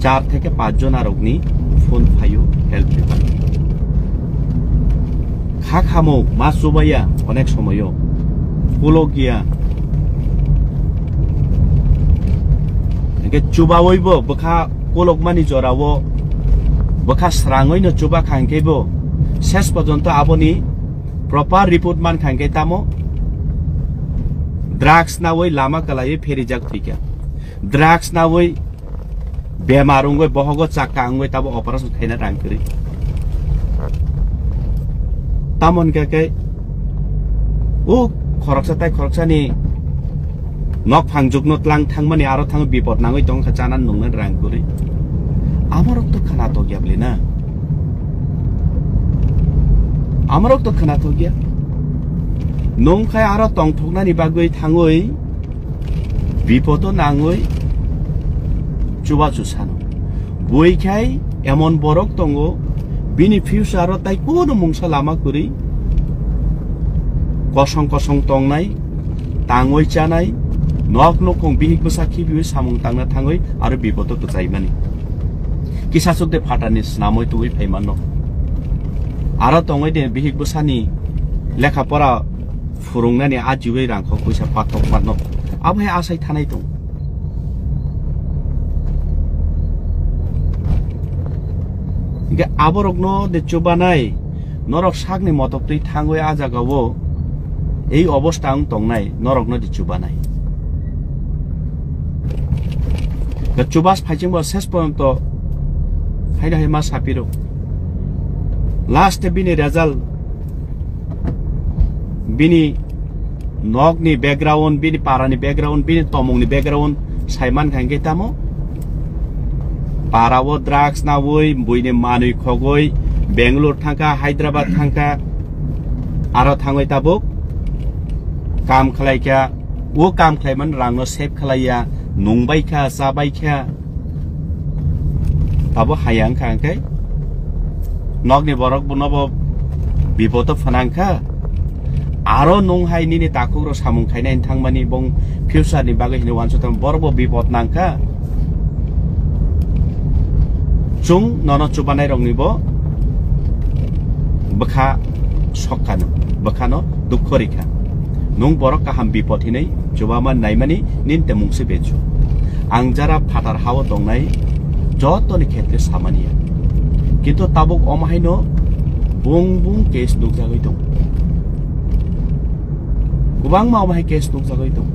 Speaker 6: 4 থেকে 5 জন আরগনি ফোন ফাইও হেল্প দিবা খা খামো মাছ জবাইয়া অনেক সময়ও পোলগিয়া একে চুবা হইব বখা কোলকমানি জরাও বখা স্রাঙইনো চুবা খাংকেব শেষ পর্যন্ত আপনি প্রপার রিপোর্ট মান খাংকে তামো ড্রাগস না ওই লামা কালাই ফেরি যাক থিকা ড্রাগস না ওই বেমার উঙ্গই বহগ চাকা উঙ্গই তাবো অপারেশন খাইনা রাং করি তামন কাকে ও খরকসা তাই খরকসানি নক ফাংজুক নতলাং থাংমানি আরো থাং বিপদ নাঙই দং খাচানান নংনা রাং করি আমারক তো খানা তো গিয়াবলি না আমারক তো খানা তো গিয়া নংখাই আরো তং থকনানি বাগৈ থাঙই বিপদ নাঙই চুবা চুসানো বইখাই এমন বরক দङ বিনি ফিউচার তাই কোনো মুংসা লামা করি কসং কসং তংনাই তাঙই চানাই নক নকং বিহিক বসাখি বিউ সামং তাংনা থাঙই আরো বিপদ তো যাইমানি কিসাচুকদে ফাটানি স্নামই তুই ফাইমান আরো তঙই দে বিহিক বসানি লেখাপড়া ফুরুংনানি আजिवै रांखौ पैसा पाथक पानो आबहाय आसाय थानाय दं गे आबरगनो दे चुबानाय नरक सागनि मतकतै थाङै आजागावो এই অবস্থা আং তংনাই নরকনো দি চুবানাই গে চুবাস ফাইচিংবো শেষ পর্যন্ত ফাইনা হেমা সাপিরো লাস্ট বিনি রেজাল্ট বিনি নগনি ব্যাকগ্রাউন্ড বিনি পারানি ব্যাকগ্রাউন্ড বিনি তমংনি ব্যাকগ্রাউন্ড সাইমান খাঙ্গে তামো পারাও ড্রাগস না ওই বইনে মানুই খগই বেঙ্গালোর থাকা হায়দ্রাবাদ থাকা আরো থাঙই তাবুক কাম খালাইকা ও কাম খালাইমান রাংনো সেভ খালাইয়া নংবাইখা जाबायखा তাবো হায়াং খাঙ্কাই নগনি বরক বনবো বিপদ ফনাংখা আরো নংহাই নিনি তাকুগ্র সামুং খাইনাইন थांमानि बं फिउचारनि बागै हिनो वानसुतम बरबो बिपद नांखा जुं ननो चुबानाय रंनिबो बखा सखानो बखानो दुखरिखा नं बरक काहाम बिपद हिनै जुबामा नायमानि निनते मुंसे बेजु आं जारा फाटार हाव दंनाय जतनि खेत्रे सामानिया किन्तु ताबुक अमहायनो बुं बुं केस दुगजागै दं गोबां मावमाय केस दुगजागै दं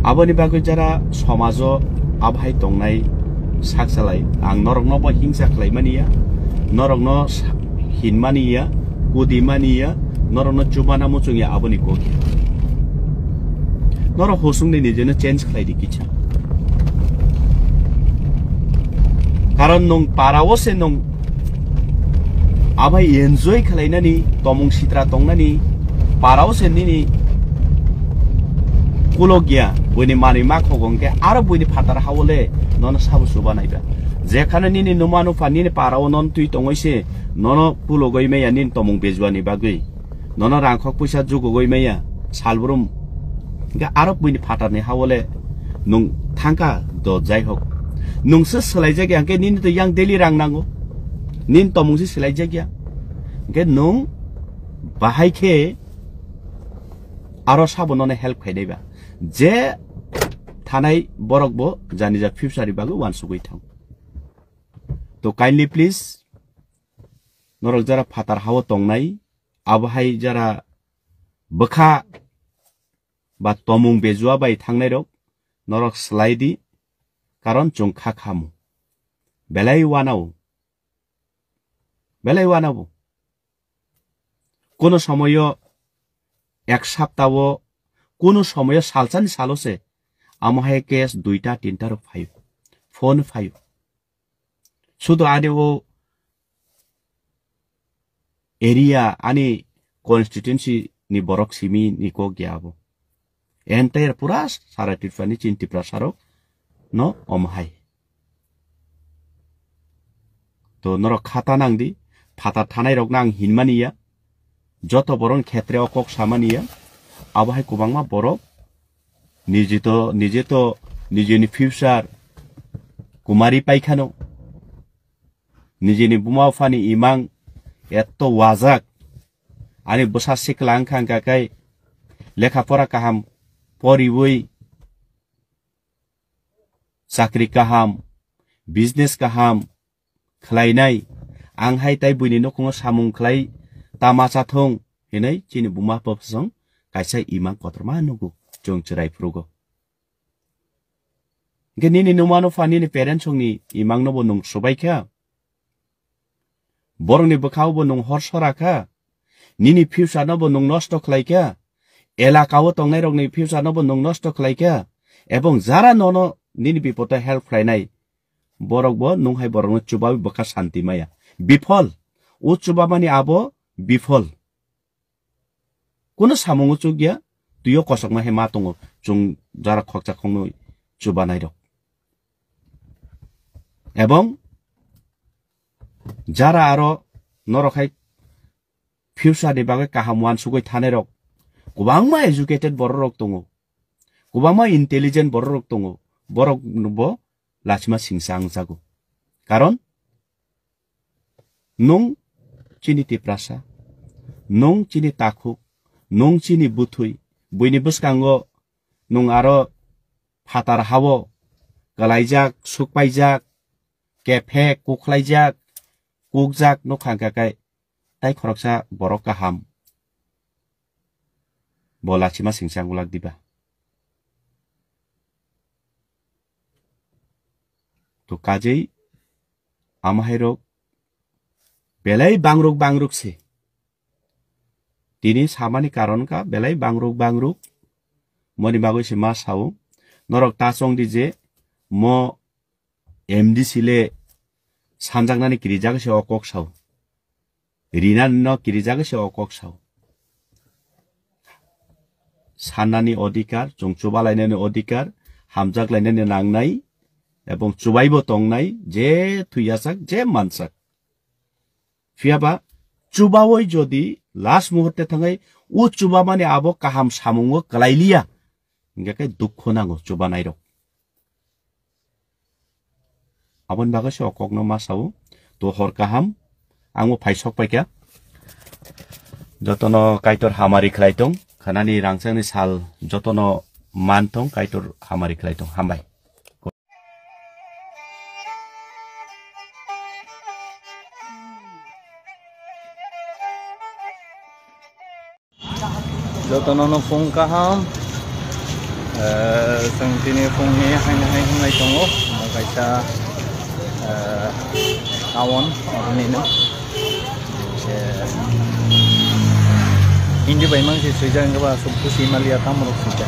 Speaker 6: आबनि बागै जारा समाजो आबहाय दंनाय साकसालाय आं नरकनबो हिंसा खालायमानिया नरकनो हिनमानिया कुदिमानिया नरकनो चुबाना मुचुंगिया आबनि गगि नर हसुंनि निजेनो चेंज खालायदि किछा कारण नं पाराव से नं आबाय एन्जॉय खालायनानि तमंग सित्रा तंनानि पाराव से निनि कुलगिया बयनि मानि मा खगंके आरो बयनि फातार हावले नन साबु सुबा नायबा जेखाने निनि नुमानु फानिनि पाराव नन तुइ तंगैसे नन पुलगै मैया निन तमंग बेजुआनि बागै नन रांखक पैसा जुगगै मैया सालब्रुम गा आरो बयनि फातारनि हावले नं थांका द जाय हक नंसो सोलाय जायगा के निन तो yang daily रां नांगौ निन तमंग से सोलाय जायगा के नं बाहायखे आरो साबनने हेल्प खायदैबा जे थानाय बरकबो जानि जा फ्यूचार बागै वानसुगै थां तो काइन्डली प्लीज नरक जरा फातार हाव तंनाय आबहाय जरा बखा बा तमंग बेजुआ बाय थांनाय रक नरक स्लाइडी कारण जों खाखामु बेलाय वानाव कोनो समय एक सप्ताह कोनो समय सालसानि सालसे आमहाय केस 2-3 फाइव फोन फाइव शुद्ध आदि वो एरिया आनी कॉन्स्टिट्यूंसी नि बरक सिमी नि को गयाबो एंटायर पूरा सारा टिफानी चिंती प्रसारो न अमहाय तो नरक खाता नांदी फाता थानाय रक नां हिनमानिया जत बरन क्षेत्रे अकक सामानिया आबहाय कुबांमा बरक निजे तो निजेनि फ्यूचार कुमारी पाइखानो निजेनि बुमा फानि इमां एत्तो वाजाक आनि बसा सिकलां खांगाखाय लेखा फरा काहाम परिवै साख्रि काहाम बिजनेस काहाम खलायनाय आंहाय ताय बुनि नखंग सामुं खलाय तामाचा थं हेनै चिनि बुमा पपसं कायसा इमां कतरमा नुगु जों चराय फ्रुगो गेनिनि नुमानो फानिनि पेरेंट्स संनि इमां नबो नं सबायखा बरंनि बखावबो नं हरसराखा निनि फ्यूचार नबो नं नष्ट खलायखा एलाकाव तंनाय रगनि फ्यूचार नबो नं नष्ट खलायखा एबं जारा ननो निनि बिपत हेल्प खायनाय बरकबो नंहाय बरंनो चुबा बखा शांति माया विफल उ चुबा मानि आबो विफल कोनो सामुंग चुगिया तुयो कसकमा हे मा तंगो जों जारा खकचा खंनो चुबा नाय रक एबं जारा आरो नरखाय फ्यूचार नि बागै काहाम वानसुगै थानाय रक गोबांमा एजुकेटेड बर रक दङो गोबांमा इंटेलिजेंट बर रक दङो बरक नुबो लाचिमा सिंसां जागो कारण नं चिनि तिप्रासा नं चिनि ताखु नं चिनि बुथुइ बयनि बसकांगो नं आरो फातार हावो गलायजाक सुकपायजाक केफे कुखलायजाक कुकजाक न खांगाखाय ताय खरकसा बरक काहाम बलाचिमा सिंसां गुलाक दिबा तो काजै आमहाय रक बेलाय बांगरुक से तिनी सामानि कारण का बेलाय बांगरुक मनि बागै से मा साव नरक तासं दि जे म एमडी सिले सानजांनानि किरिजाग से अकक साव रिना न किरिजाग से अकक साव साननानि अधिकार जों चुबालायनायनि अधिकार हामजाग लायनायनि नांनाय एबं चुबायबो तंनाय जे थुयासाक जे मानसाक फियाबा चुबावै जदि लास्ट मुहूर्ते थाङै उ चुबा माने आबो काहाम सामुंगो कलाइलिया इंगाके दुख नांगो चुबा नायरो आबन बागसे अककनो मासाव तो हर काहाम आंगो फाइसक पाइका जतन काइटर हामारि खलाइतों खानानि रांसांनि साल जतन मानथों काइटर हामारि खलाइतों हामबाय
Speaker 7: जतननो फुं काहाम जों दिनै फुंनि हायनाय होननाय दङ गायसा टाउन अरनिनो हिंदी बायमांसे सुइजा गबा सबखौ सिमालिया तामरक सुइजा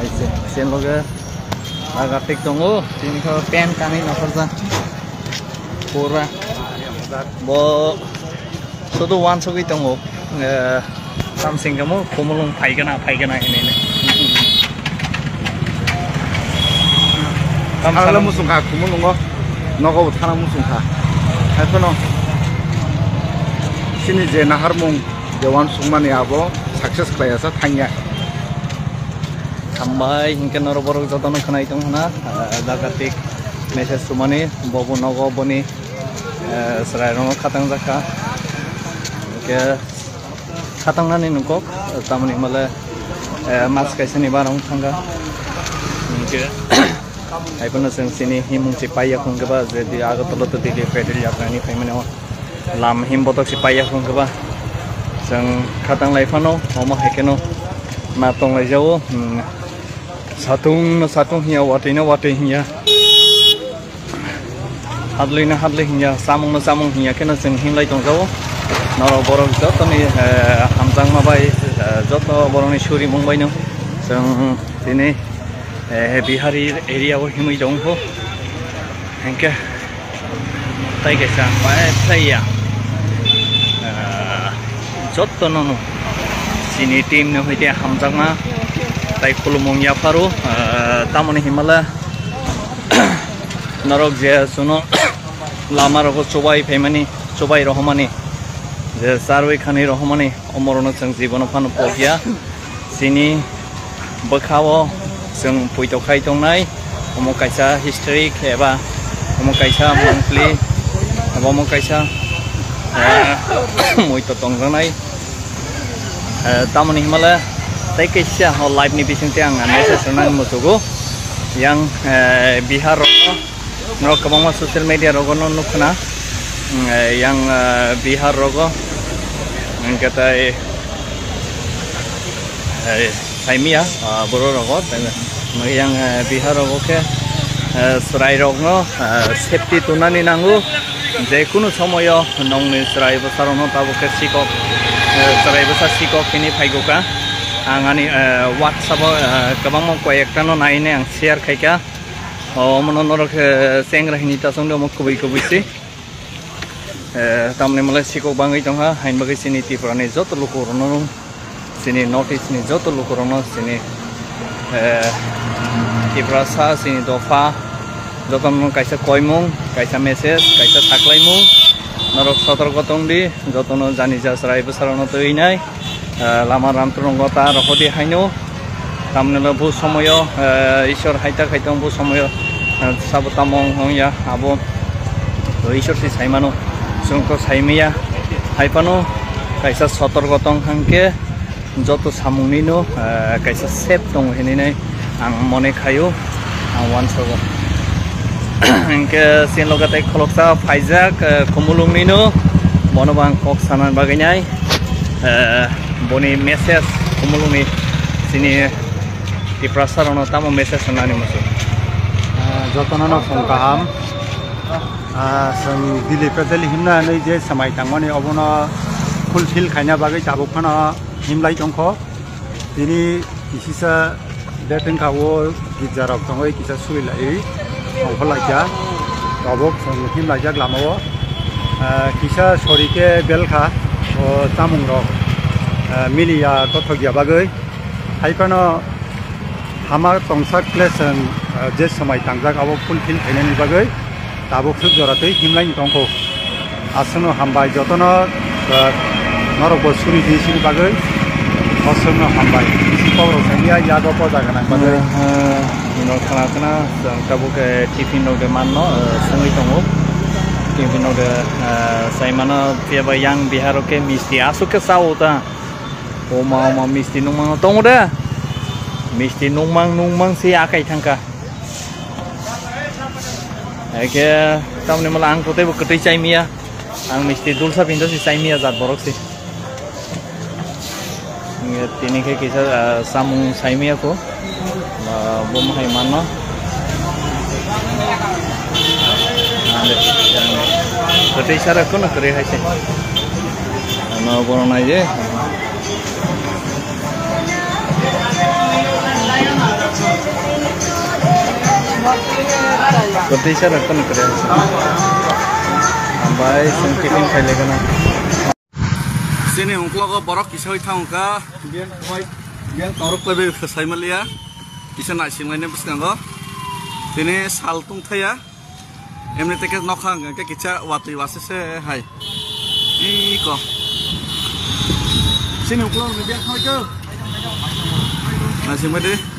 Speaker 7: aise sen loge lagatik tongo sini ko pen kami nafarza pura bo sudu wan sogi tongo something kamu kumulung paigana ini
Speaker 8: Kalau musuh kah, kamu nunggu, nunggu tanah musuh kah. Itu no, sini je nahar mung, dewan sumani abo, sukses kaya sa tanya.
Speaker 7: Sampai hingga noroborok jotono kena itu mana, dagatik message sumani, bobo nunggu boni, serai nunggu katang zaka, ke katang nani nunggu, tamu ni malah mas kaisa ni barang tangga, ke ay pun nang sini himung si paya kung kaba jadi agak telur tu di federal yatra ni kaya mana lam him botok si paya kung kaba sang katang lai fano oma hekeno matong lai jauh satung hiya wate hiya hadli hiya samung hiya kena sang him lai tong jauh noro borok joto ni hamzang mabai joto borok ni shuri mumbai no sang sini Bihari area wo himui dong ho hengke tai ke sa tai ya jotto no sini tim no hoite hamjang ma tai khulumong ya faru tamone himala narok je suno lama ro chobai phaimani chobai rohmani je sarwai khani rohmani omorono sang jibono phano pogya sini bakhawo जों फैथाव खाय दंनाय अमु कायसा historic एबा अमु कायसा मंथलि एबा अमु कायसा मयत दंजानाय तामनि हिमाला ताइ कायसा ह live नि बिसिंते आं message होनानै मोसुगो yang Bihar rogo kabangma social media rogo no nukna yang Bihar rogo kata Saimia boro rogo yang Bihar rogo ke serai rogo safety tunani nangu jekunu somoyo nongni serai besarono tabu ke sikok serai besar sikok ini paigoka angani WhatsApp kabangma koyektano naine ang share khaika mononorok sengra hinita songdo mo kubai si tamne mala sikok bangai tongha hain bagai sini tipurane joto lukorono sini notice ni joto lukorono sini Ibrasa sini dofa joto no kaisa koimung kaisa message kaisa saklaimung norok sotorko tongdi joto no jani jasrai besarono toinai lama ramturongota rokodi haino tamne bu somoyo ishor haita kaitong bu somoyo sabotamong hongya abo ishor si saimano sungko saimia haipano kaisa sotorgotong hangke joto samungino kaisa sep tong hinine ang mone khayo ang wansogo hangke sin logatai kholoksa faizak kumulungmino monobang kok sanan baginai boni message kumulungi sini Iprasarono tamo message nani musu
Speaker 8: jotonono songkaham sang dili pedali himna nei je samai tangmani obono fulfill khaina bagai tabukphana himlai tongkho tini kisisa dating kawo gijarok tongoi kisa suilai ongkholaija tabuk sang himlai jak lamawo kisa sorike belkha o tamungrok milia tothogia bagai haipano hama tongsak lesson je samai tangjak abo fulfill khainani bagai tabuk suk joratoi himlai tongkho asano hambai jotono norok bosuri disini bagai asano hambai sikoro samia yago podagana bagai no khala tabuk tiffin no de manno sangui tongo tiffin no de saimana tiaba yang biharoke misti asuke sauta oma misti numang tongo da misti nungmang si akai thangka eke tamne mala ang kote bukti chaimia ang misti dulsa pindo si chaimia jat borok si tini ke kisa samung chaimia ko bom hai manno ande kote sara ko na kare hai se no bono nai je
Speaker 7: Berarti saya datang ke dia. Sampai sengkitin kali kena.
Speaker 1: Sini ungklo borok kisah itangka, biar torok lebih kesai malia, kisah nasi lainnya bersanggo. Sini saltung thaya, emni teket nokhang, ke kisah waktu wasi se hai. Iko. Sini ungklo biar kau ke. Nasi mana?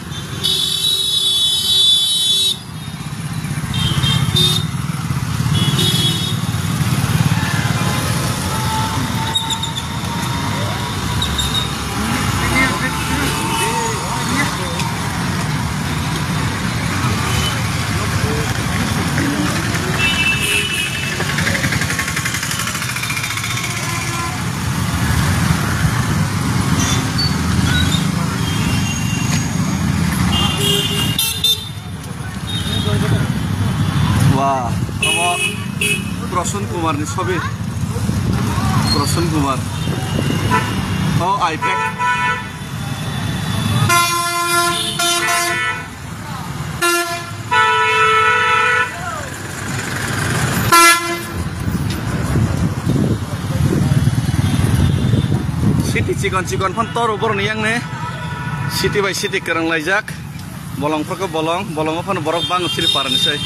Speaker 1: Wah, kalau Prasun Kumar nih sobi, Prasun Kumar, oh iPad, City cikon pun tor ubur nih yang nih, City by City kerang lajak, bolong perke bolong apa borok bang ciri parah nih say.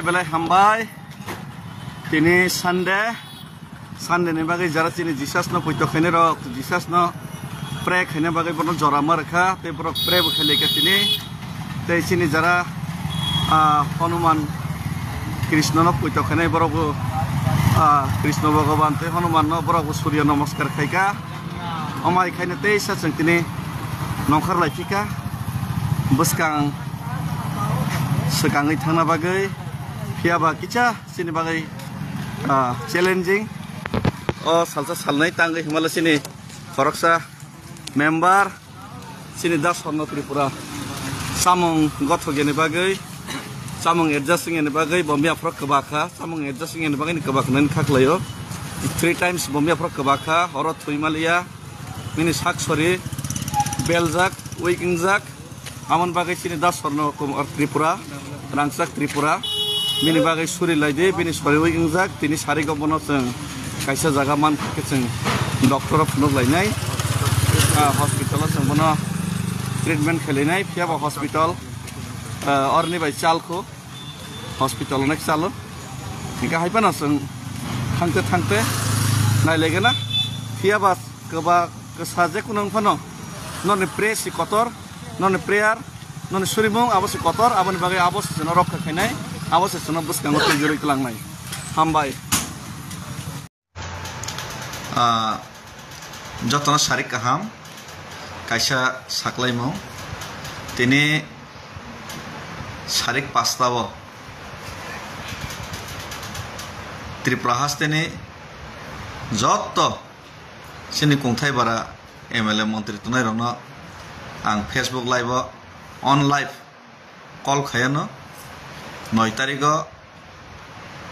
Speaker 1: Belai hambai tini Sunday nih bagai jarak sini Jesus no puito kene ro Jesus no pre kene bagai bono jora marka te borok pre bukhele ke tini te sini jara Hanuman Krishna no puito kene borok Krishna Bhagavan te Hanuman no borok Surya namaskar khaika omai khaine te sa sing tini nongkhar laifika buskang sekangai thana bagai fiaba kicha sini bagai challenging oh salsa salnai tangai himala sini koroksa member sini das horno Tripura samung gotho gene bagai samung adjusting gene bagai bombia frok kebaka samung adjusting gene bagai ni kebak nan khaklayo 3 times bombia frok kebaka horot thuimalia mini sak sori beljak wikingjak amon bagai sini das horno Tripura rangsak Tripura mini bagai suri laide bini sori wikingjak tini sari gobono seng kaisa jaga man ke seng doktor phunok lainai hospital seng bono treatment khelinai fiaba hospital orni bai chalko hospital nek chalo nika haipana seng thangte nai legena fiaba keba kesaje kunang phano none presi kotor none prayer none surimong abos kotor abon bagai abos senorok khenai abos senor bus kang otel juri kelang nai hambai jotona sarik kaham kaisa saklai mau tini sarik pastawo Tripura hasteni joto sini kungthai bara MLA mantri tunai rona ang Facebook live on live call khayano 9 tariko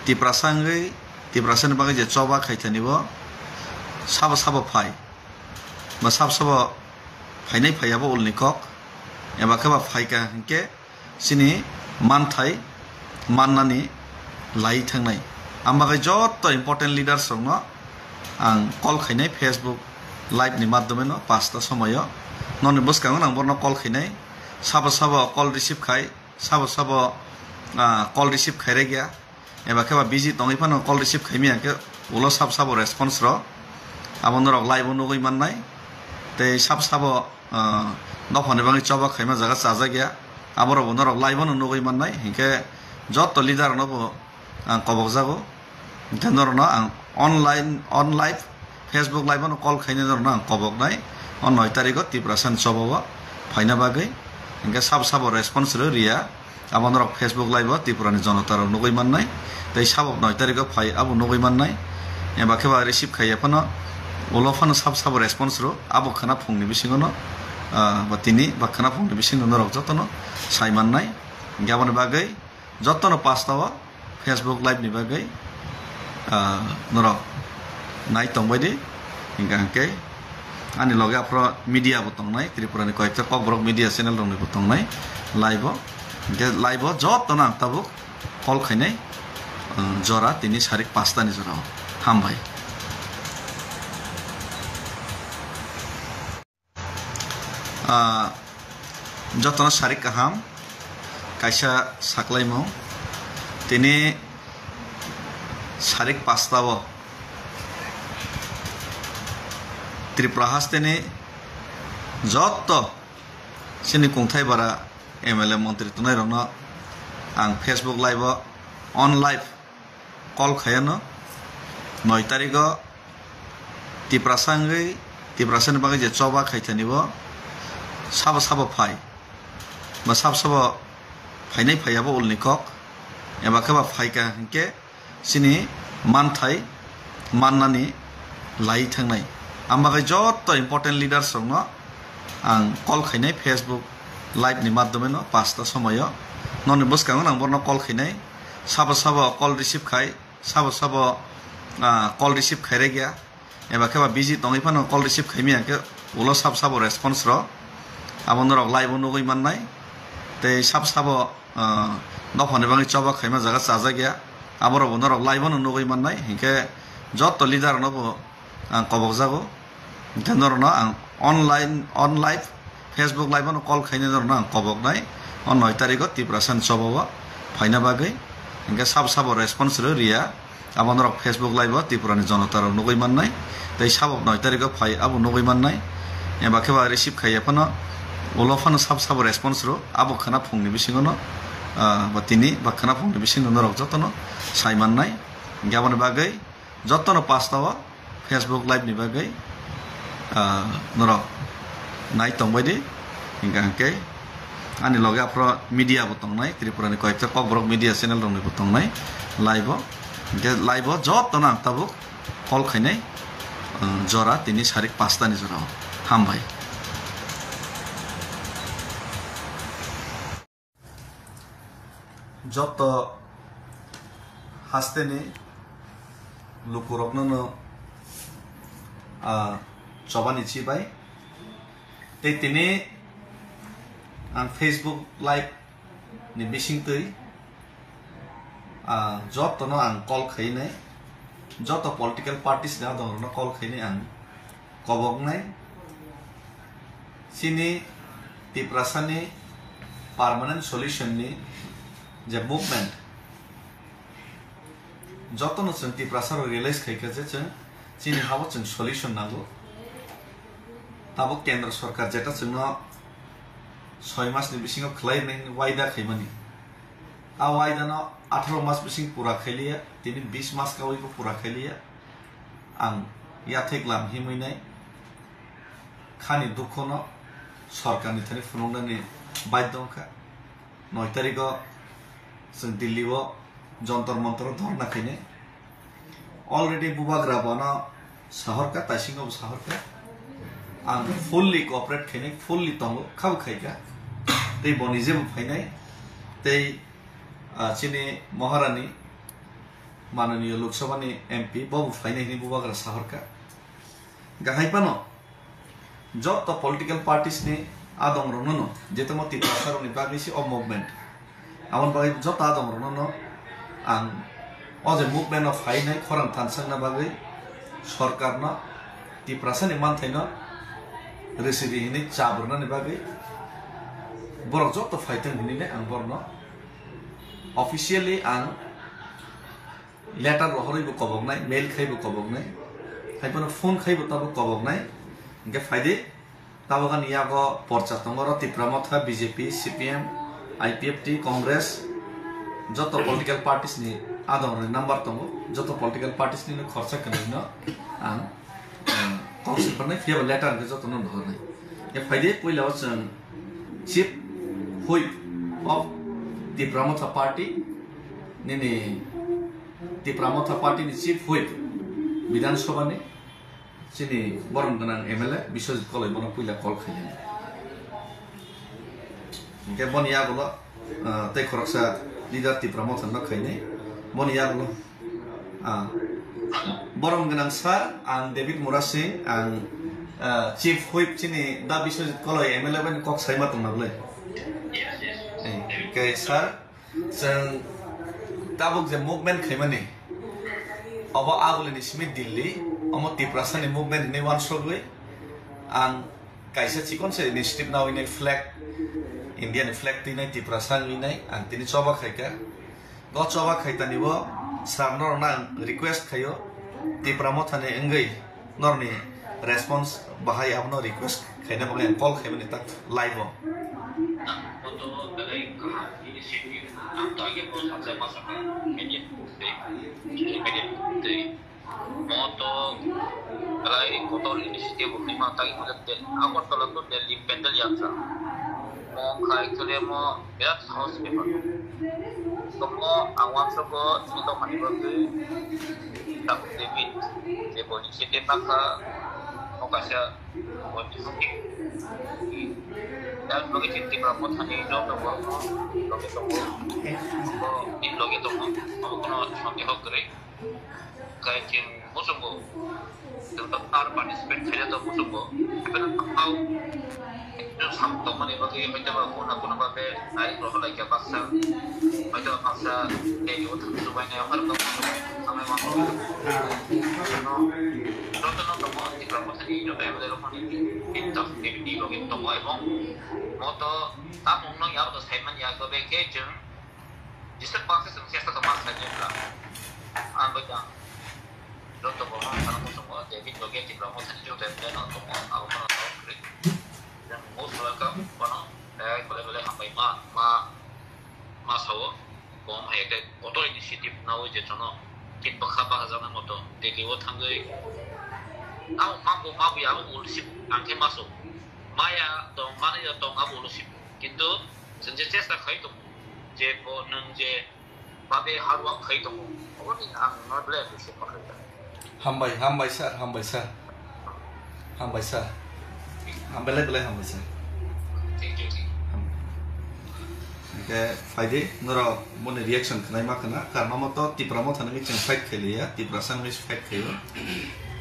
Speaker 1: Tripura sangai Tripura san bagai je choba khaithani bo sabo phai ba sabo phainai phaiabo ulni kok eba khaba phaika hinke sini manthai mannani lai thangnai ambagai jotto important leaders songno ang call khainai Facebook live ni maddhome no 5 ta somoyo noni buskang nang borno call khainai sabo call receive khai sabo call receive khaire gya eba khaba busy tongai phano call receive khaimi ke ulo sabo response ro abonor live nugui mannai te sabo nofane bangi choba khaima jaga chaja gya aboro bonor live nugui mannai hinke jotto leader no kobok jago tenor no ang on live Facebook live no call khaine dor no kobok nai on 9 tariko Tripura san chobawa phaina bagai hinke sabo response ro ria abonor Facebook live Tripura ni jonotar nugui mannai te sabo 9 tariko phai abo nugui mannai eba kheba receive khaiya phano ulo phano sabo response ro abo khana phungni bisingo no batini bakhana phungni bisingo no rok jotono sai mannai gabon bagai jotono pastawa Facebook live ni bagai norok nai tongbai di hingga ke ani loge apro media botongnai Tripura ni koyekta kok media channel rong ni botongnai live jot to nang tabuk call khainai jora tini sarik 5ta ni jora hambai jotno sarik kaham kaisa saklai mau tini sarik 5ta bo Tripura hasteni jotto sini kungthai bara MLA mantri tunai rongno ang Facebook live on live call khayano 9 tarikho Tripura sangai Tripura sani bagai je choba khaithani bo sabo phai ba sabo phainai phaiabo ulni kok eba khaba phaika hinke sini manthai mannani lai thangnai ambagai jotto important leaders rongno ang call khainai Facebook live ni maddhome no 5ta somoyo noni boskango nang borno call khainai sabo call receive khai sabo call receive khaire gya eba khaba busy tongai phano call receive khaimi anke ulo sabo response ro abonrok live nugui mannai tei sabo dofane bangi choba khaima jaga chaja gya aboro bonorok live no nugui mannai hinke jotto leader no bo ang kobok jago tenor no ang on live Facebook live no call khaine no ang kobok nai on 9 tarikho Tripura san choba phaina bagai hinke sabo response ro ria abonrok Facebook live Tripura ni jonota ro nugui mannai tei sabo 9 tarikho phai abo nugui mannai eba kheba receive khaiya phano ulo phano sabo response ro abo khana phungni bisingo no ba tini ba khana phungni bisingo no rok jotono sai mannai gabon bagai jotono 5ta Facebook live ni bagai norok nai tongbai hingke ani loge apro media botongnai Tripura ni koyekta kok media channel rong ni botongnai live jot to nang tabuk call khainai jora tini sarik 5ta ni jora hambai jotto hasteni lukurokno no chobani chibai tei tini ang Facebook live ni bising tui jotto no ang call khainai jotto political parties na dong no call khainai ang kobok nai sini Tripura sani permanent solution ni je movement jotono chung Tripura saro realize khaika je chung chini habo chung solution nago tabo kendra sarkar jeta chung no 6 mas ni bisingo khlai nai waida khaimani a waida no 18 mas bising pura khailia tini 20 mas ka waibo pura khailia ang ya theklam himuinai khani dukho no sarkar ni thani phunongna ni baidhokha 9 tarikho जों दिल्ली जंतर मंतर धरना खाने already बुबाग्रा बना शहर का ताइसिंग शहर का आं fully cooperate खाने फुल्ली तंगो खाव खाइका ते बनिजे फाइनाय ते चिनी महारानी माननीय लोकसभा नि एमपी बाबू फाइनाय नि बुबाग्रा शहर का गाहायपानो जत पॉलिटिकल पार्टीज नि आदम रनो जेते म Tripura saro ni bagisi of movement amon bagai jota dong rono ang oje movement of hainai khorang thansang na bagai sarkar no Tripura sani manthai no residi hini chabrna ni bagai borok jota faitang hini ne ang borno officially ang letter rohori bo kobognai mail khai bo kobognai haipono phone khai bo tabo kobognai ge faide tabogan yago porcha tongoro Tripura motha BJP CPM IPFT Congress joto political parties ni adon number tongo joto political parties ni kharcha kanai no ang council parnai fiya letter ge joto no dhornai e faide poila chang chief whip of Tripura Motha party ni Tripura Motha party ni chief whip Bidhan Sabha ni sini boron ganang MLA Biswajit Kolai bono poila call khaiya ke bonia gulo te khoroksa leader Tripura Motha no khaine bonia gulo borom ganang sar ang David Mura Singh ang chief whip chini da Biswajit Kolai MLA ban kok sai ma tung na ble ke sir jeng tabuk je movement khaimani abo agule ni Smith Delhi amo Tiprasa ni movement ni wan sogwe ang kaisa chikon se initiative na winai flag Indian flag tinai Tiprasa winai ang tini coba khaika go coba khaita ni bo samnor na request khayo Tipramo thane engai norni response bahai abno request khaina bang call khaimani tak live
Speaker 2: untuk dari inisiatif target pun sampai masa media moto dari kotor inisiatif lima tadi mungkin aku kalau tu dari pendel yang sah mau kai kelemo berat house paper semua awam sego itu kan bagi tak David sebab inisiatif maka mau kasih motivasi dan bagi cinta berapot hanya hidup dan logi tunggu aku kena sampai hokre kayak cing musuhku tentang participate saja tu musuhku tapi tahu itu sampai mana bagi macam aku nak baca naik roh lagi paksa macam paksa dari utang supaya harus sampai mampu nonton kamu di berapot hanya hidup yang ada roh ini itu di logi tunggu emang moto tamu nong ya harus hemat ya kebaik jeng justru paksa semasa sama saja lah ambil Dokter bohong karena semua David logi di belakang tadi juga dan untuk aku pernah tahu klik dan most welcome kono boleh sampai ma sawo bom ayat kotor inisiatif nawe je jono kit bakaba hazana moto deki wo tanggai aku mampu ya aku ulusip angke masuk maya dong mana ya dong aku ulusip gitu senjata kai tu je bo nang je babe harwa kai tu aku ni ang nodle ulusip pakai
Speaker 1: hambai sir hambai le hambai sir ke faide noro mone reaction khnai ma kana karma moto Tipramo thanami cheng fight kheliya Tiprasa ngi fight khayo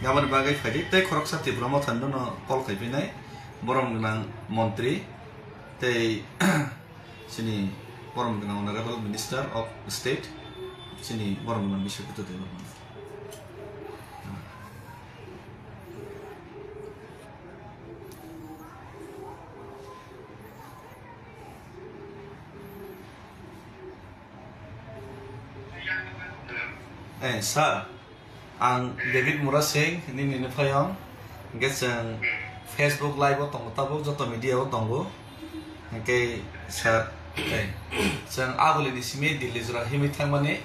Speaker 1: gaman bagai faide te khoroksa Tipramo thanno no call khaibinai borom gnang montri te sini borom gnang honorable minister of state sini borom gnang Biswajit te sir, ang David Murasing ini payong, gesang Facebook live otong tabuk joto media otonggo, kay sir, sang aguli di sini di Lizra himitang mani,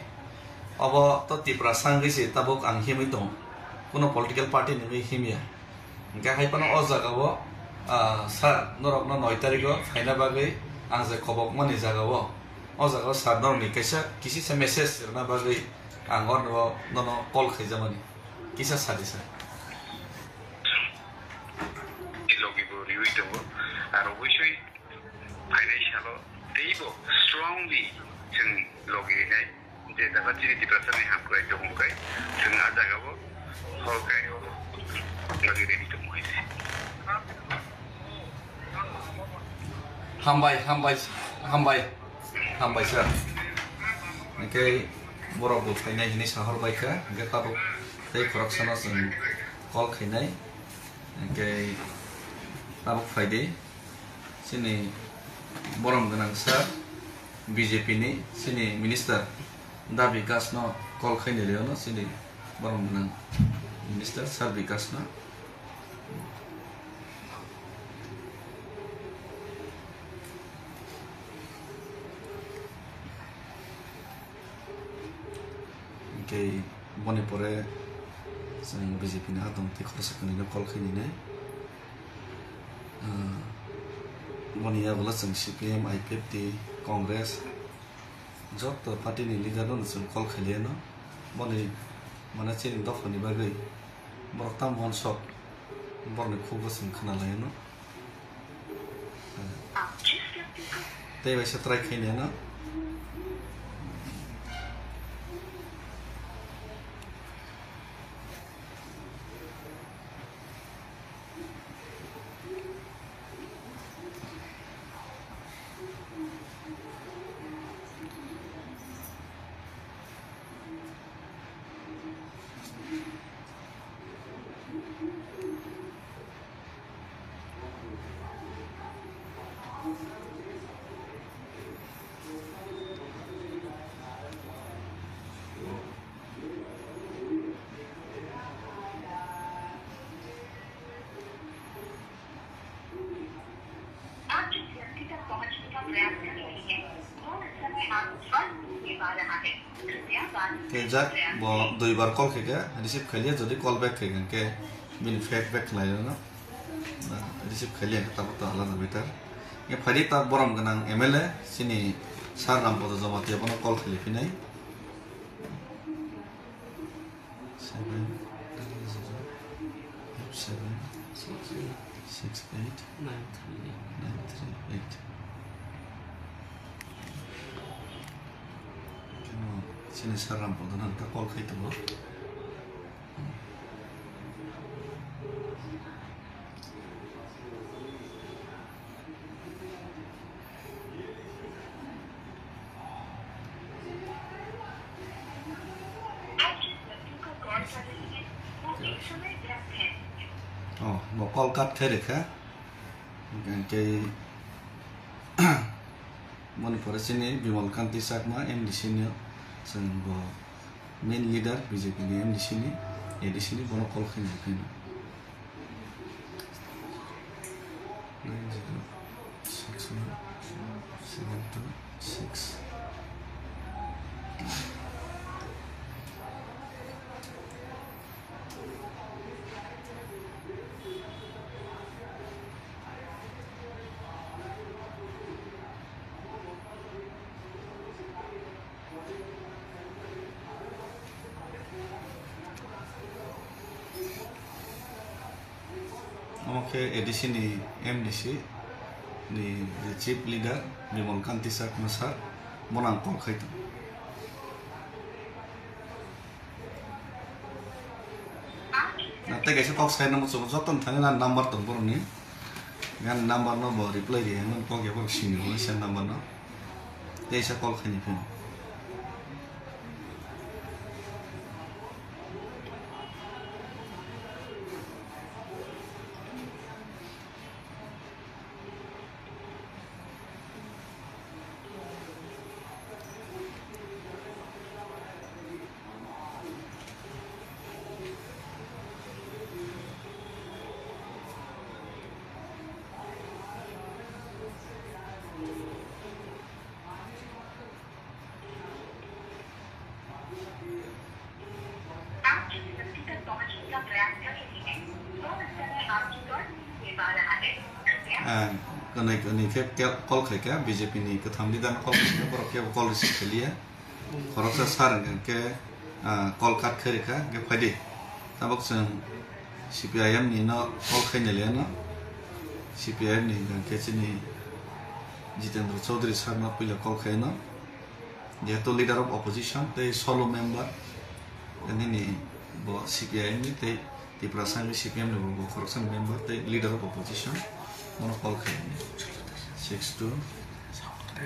Speaker 1: abo to Tiprasa ngisi tabuk ang himitong, kuno political party ni himia, kay hay pano ozaga bo, sir, norok no 9 tariko, haina bagay, ang sa kobok mani zaga bo, ozaga sir normi kaysa kisi sa message na bagay. Angor no call khajamani kisa sadisa
Speaker 3: logi bo review to আর অবশ্যই financial দেইবো strongly जों logi নাই যে দাবা চিরিতি পারসনে হাম করে তো মুকাই जों না জাগাবো হলকাই logi রেডি তো মইছে
Speaker 1: hambai sir okay borok bo khainai hini sahar baika ge tabuk tei khoroksana जों call khainai ge tabuk faide sini borom ganang sir BJP ni sini minister da Vikas no call khainai leo no sini borom ganang minister sir Vikas no kay bone pore sang BJP na dong te khorsa kani na call khini ne bone ya bola sang CPM IPF Congress jot to party ni leader no sang call khile no bone mana chen do phani bagai bortam bon shop bone khubo sang khana lai no te ba sa try khine no
Speaker 4: ध्यान पर निभा रहा है कृपया बात
Speaker 1: Kejak bo 2 bar call khega receive khaliya jodi call back khega ke min feedback layo na receive khaliya ta to hala na betar ye phari ta boram ganang MLA sini sar ram bodo jamati abono call khali pinai 7 sini saram bodo nan ta call khai tabo một call cắt thế được hả cái moni pore sini Bimal Kanti Sakma MD sini जों main lidar BJP नि MD नि ADC नि बोनो कल खालामनो 9061726 Oke, edisi ni MDC ni chief leader Bimal Kanti Sakma sar monang call khaitu. Nate guys call sign mo so joton thane na number ton bor ni. Gan number no bo reply di mon call ge bor sini mo sen number no. Teisa call khani pin. Kani ke call khai ka BJP ni ke thamli dan call ke bor ke call receive khaliya khoroksa sar ke call kat khare ka ke phadi tabok sang CPIM ni no call khai ne le no CPIM ni ke chini Jitendra Chaudhary sar na pila call khai no jeto leader of opposition te solo member ni bo CPIM ni te Tiprasan CPIM ni bo khoroksa member te leader of opposition mono call khai 62 56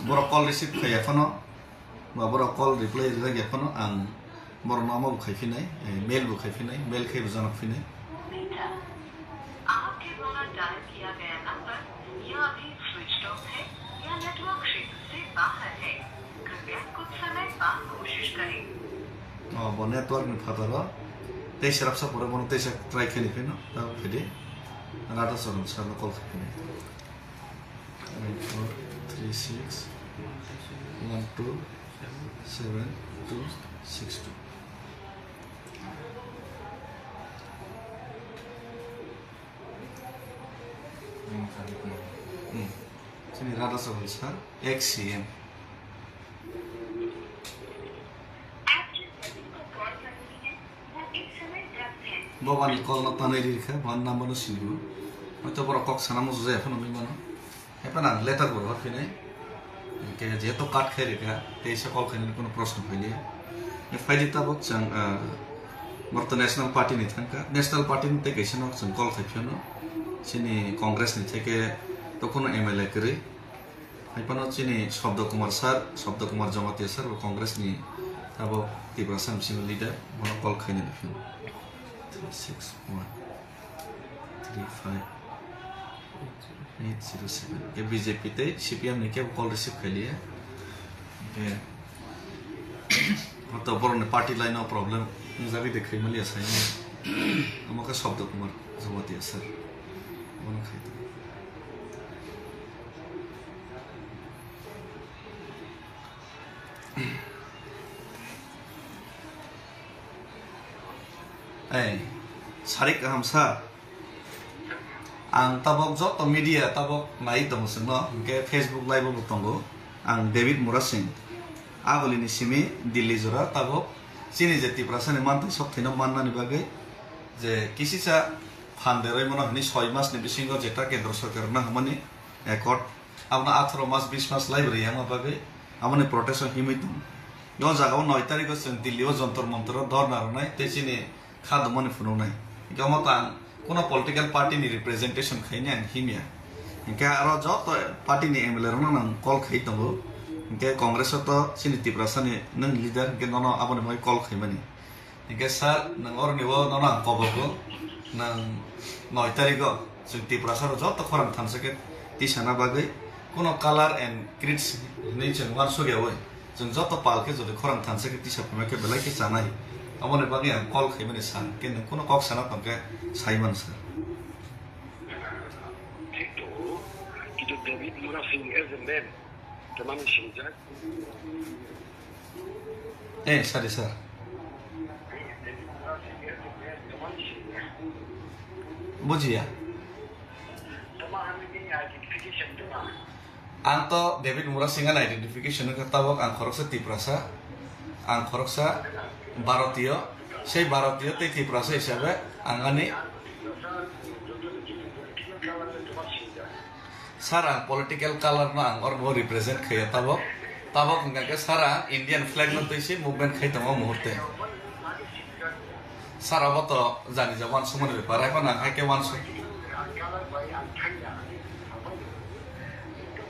Speaker 1: boro call receive khaya phono ba boro call reply rage phono ang boro nama bu khaifinai mail bu khaifinai mail khai bu janak finai
Speaker 4: आपके द्वारा dial किया गया number या अभी switch off है या network क्षेत्र से बाहर है कृपया कुछ समय बाद कोशिश करें
Speaker 1: bo network ni phataro te serap sa pore bono te sa try khani phino ta phide rata soron sa call khani 436 127262 sini rata soron sa XCM Bawani call na tanay rika, ban number no silu. Ito boro kok sana mo zay pa namin mano. Epa na letter boro hat pinay. Kaya jeto kat khay rika, kaya sa call kanin kuno proshno pwede. Yung pwede tabok sang Marto National Party ni thangka. National Party ni teke sino sang call khay piano. Sini Congress ni teke to kuno MLA kiri. Epa no sini Shabda Kumar Jamatiya sir, Congress ni tabo Tiprasan sino leader, mono call khay ni piano. 807 ये BJP ते CPM ने क्या call receive कर लिया तो बरोने party line of problem मुझे देख रही मिली ऐसा ही हमका शब्द कुमार जवाब दिया सर वो ना खाई सारे काम सा आं tabok joto media tabok nai tongo singno ke Facebook live bo tongo ang David Murasing agolini simi Delhi jora tabok chini je tiprasani mantai sokthino mannani bagai je kisisa phanderoi mono hini 6 mas ni bisingo jeta kendro sarkar na hamani accord abna 18 mas 20 mas library ama bagai amane protection himitum yo jagao 9 tarikh sen Delhi o jontor montor dhorna nai te chini khado mane funo nai gamata কোনো political party নি representation খাইনি আং হিমিয়া ইনকে আরো যত party নি MLA রং নং call খাই দঙ্গো ইনকে কংগ্রেস তো সিনি তিপ্রাসানি নং লিডার ইনকে নন আবনি মই কল খাইমানি ইনকে স্যার নং অর নিবো নন কবগো নং 9 তারিখ जों तिप्रासार যত খরাং থানসকে তিসানা বাগৈ কোনো কালার এন্ড ক্রিডস নি जों ওয়ান সগিয়াওই जों যত পালকে যদি খরাং থানসকে তিসা ফমেকে বেলাইকে জানাই amone bagi ang call khay mane san ken kono kok sana tangke saiman sir
Speaker 3: Tito kito David Murasing as a man teman sinjak
Speaker 1: sorry sir bujiya ang to David Murasing an identification ka tabok ang khoroksa tiprasa ang khoroksa ভারতীয় সেই ভারতীয় তে ত্রিপুরাসা হিসাবে আঙ্গানি সারা political colour না আঙ্গর বো represent খাইয়া তাবক তাবক ইংকে সারা Indian flag ন তৈছে movement খাইতাম মুহূর্তে সারা বত জানি যে ওয়ান সময় ব্যাপার এখন আঙ্কে ওয়ান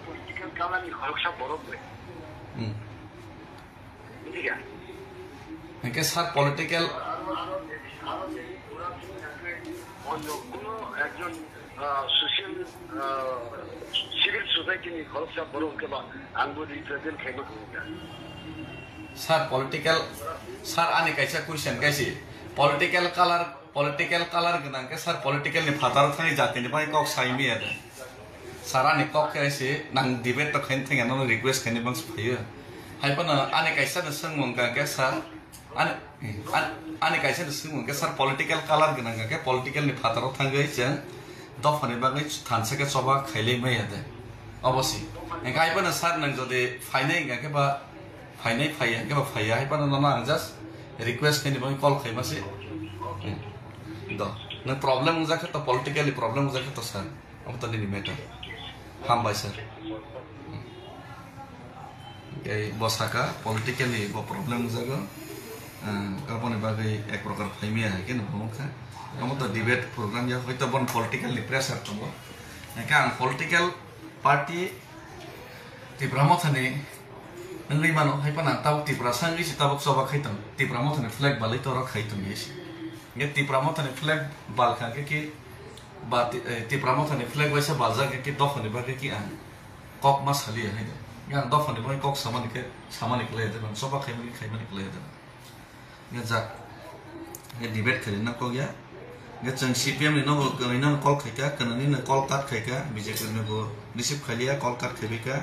Speaker 3: পলিটিক্যাল কালার নি খরকসা বড়বে বুঝিয়া
Speaker 1: इनके साथ पॉलिटिकल
Speaker 3: सिविल सोसाइटी नि खरसा बरो के बा आंगो रिप्रेजेंट खाइबो
Speaker 1: सर पॉलिटिकल सर आने कैसा क्वेश्चन कैसी पॉलिटिकल कलर गनां के सर पॉलिटिकल नि फातार थानि जाति नि बाय कक साइमी आरो सारा नि कक कैसे नां डिबेट तो खैन थेंग न रिक्वेस्ट खैनि बंस फैयो हाइपन आने कैसा न संग मंगा के सर आने कैसे सुन के सर पॉलिटिकल कलर गनां के पॉलिटिकल नि फातार थांगै जों दफानि बागै थानसे के सबा खैले मै आदे अवश्य एकाइबन सर नं जदि फाइनै के बा फाइनै फाइया के बा फाइया हाइपन न आं just request खैनि Bang call खैमासे the न प्रॉब्लम जाके तो पॉलिटिकली प्रॉब्लम जाके तो सर अब तो नि मैटर हम भाई सर के बसाका पॉलिटिकली वो प्रॉब्लम जागो गाबोनि बागै एक प्रकार फाइमिया है के न भमखा हम तो डिबेट प्रोग्राम या होइतो बन पॉलिटिकल प्रेशर दंगो का आं पॉलिटिकल पार्टी तिब्रामथानि नंगै मानो हाइपना ताव तिब्रा सांगि सिताबक सभा खैतम तिब्रामथानि फ्लैग बालै तो खैतम येस ये तिब्रामथानि फ्लैग बालखा के बा तिब्रामथानि फ्लैग वैसा बालजा के दफनि बागै कि आं कक मा सालिया है या दफनि बागै कक सामानि क्ले दे सभा खैमानि क्ले दे ये जा ये डिबेट खरिना को गया ये जों सीपीएम नि नो गइना कल खैका कननि न कल काट खैका बीजेपी ने बो रिसीव खलिया कल काट खैबिका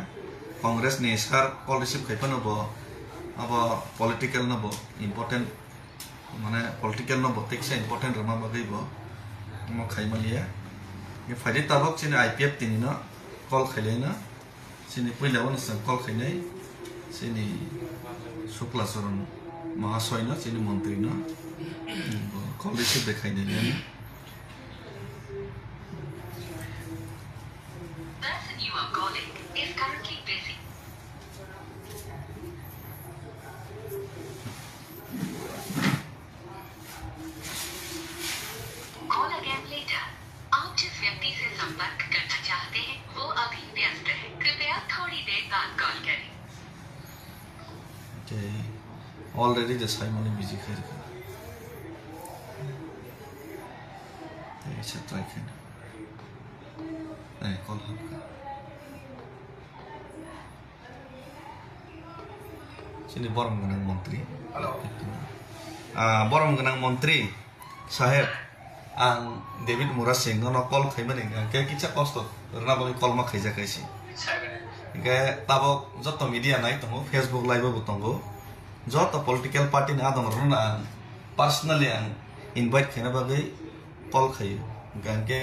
Speaker 1: कांग्रेस ने स्कार कल रिसीव खैपन बो अब पॉलिटिकल न बो इंपोर्टेंट माने पॉलिटिकल न बो टेक्सा इंपोर्टेंट रमा बगै बो म खैमलिया ये फाइदे ताबक छिन आईपीएफ तिनि न कल खैलेना छिनि पहिलावन सन कल खैनै छिनि शुक्लाचरण महाशय न चिनी मंत्री न कल रिसीव देखाइ नै
Speaker 4: person you are calling is currently busy. Call again later. आप जिस व्यक्ति से संपर्क करना चाहते हैं वो अभी व्यस्त है कृपया थोड़ी देर बाद कॉल करें
Speaker 1: already the Simon busy khair Bisa try kan. Call hapka. Sini Borom Genang Menteri. Borom Genang Menteri Sahib ang David Murasing no call khaimani ke kicha kosto rna bagi call ma khaija kaisi. Ke tabo joto media nai tongo Facebook live bu tongo joto political party na dong rna personally ang invite khaina bagi call khai ganke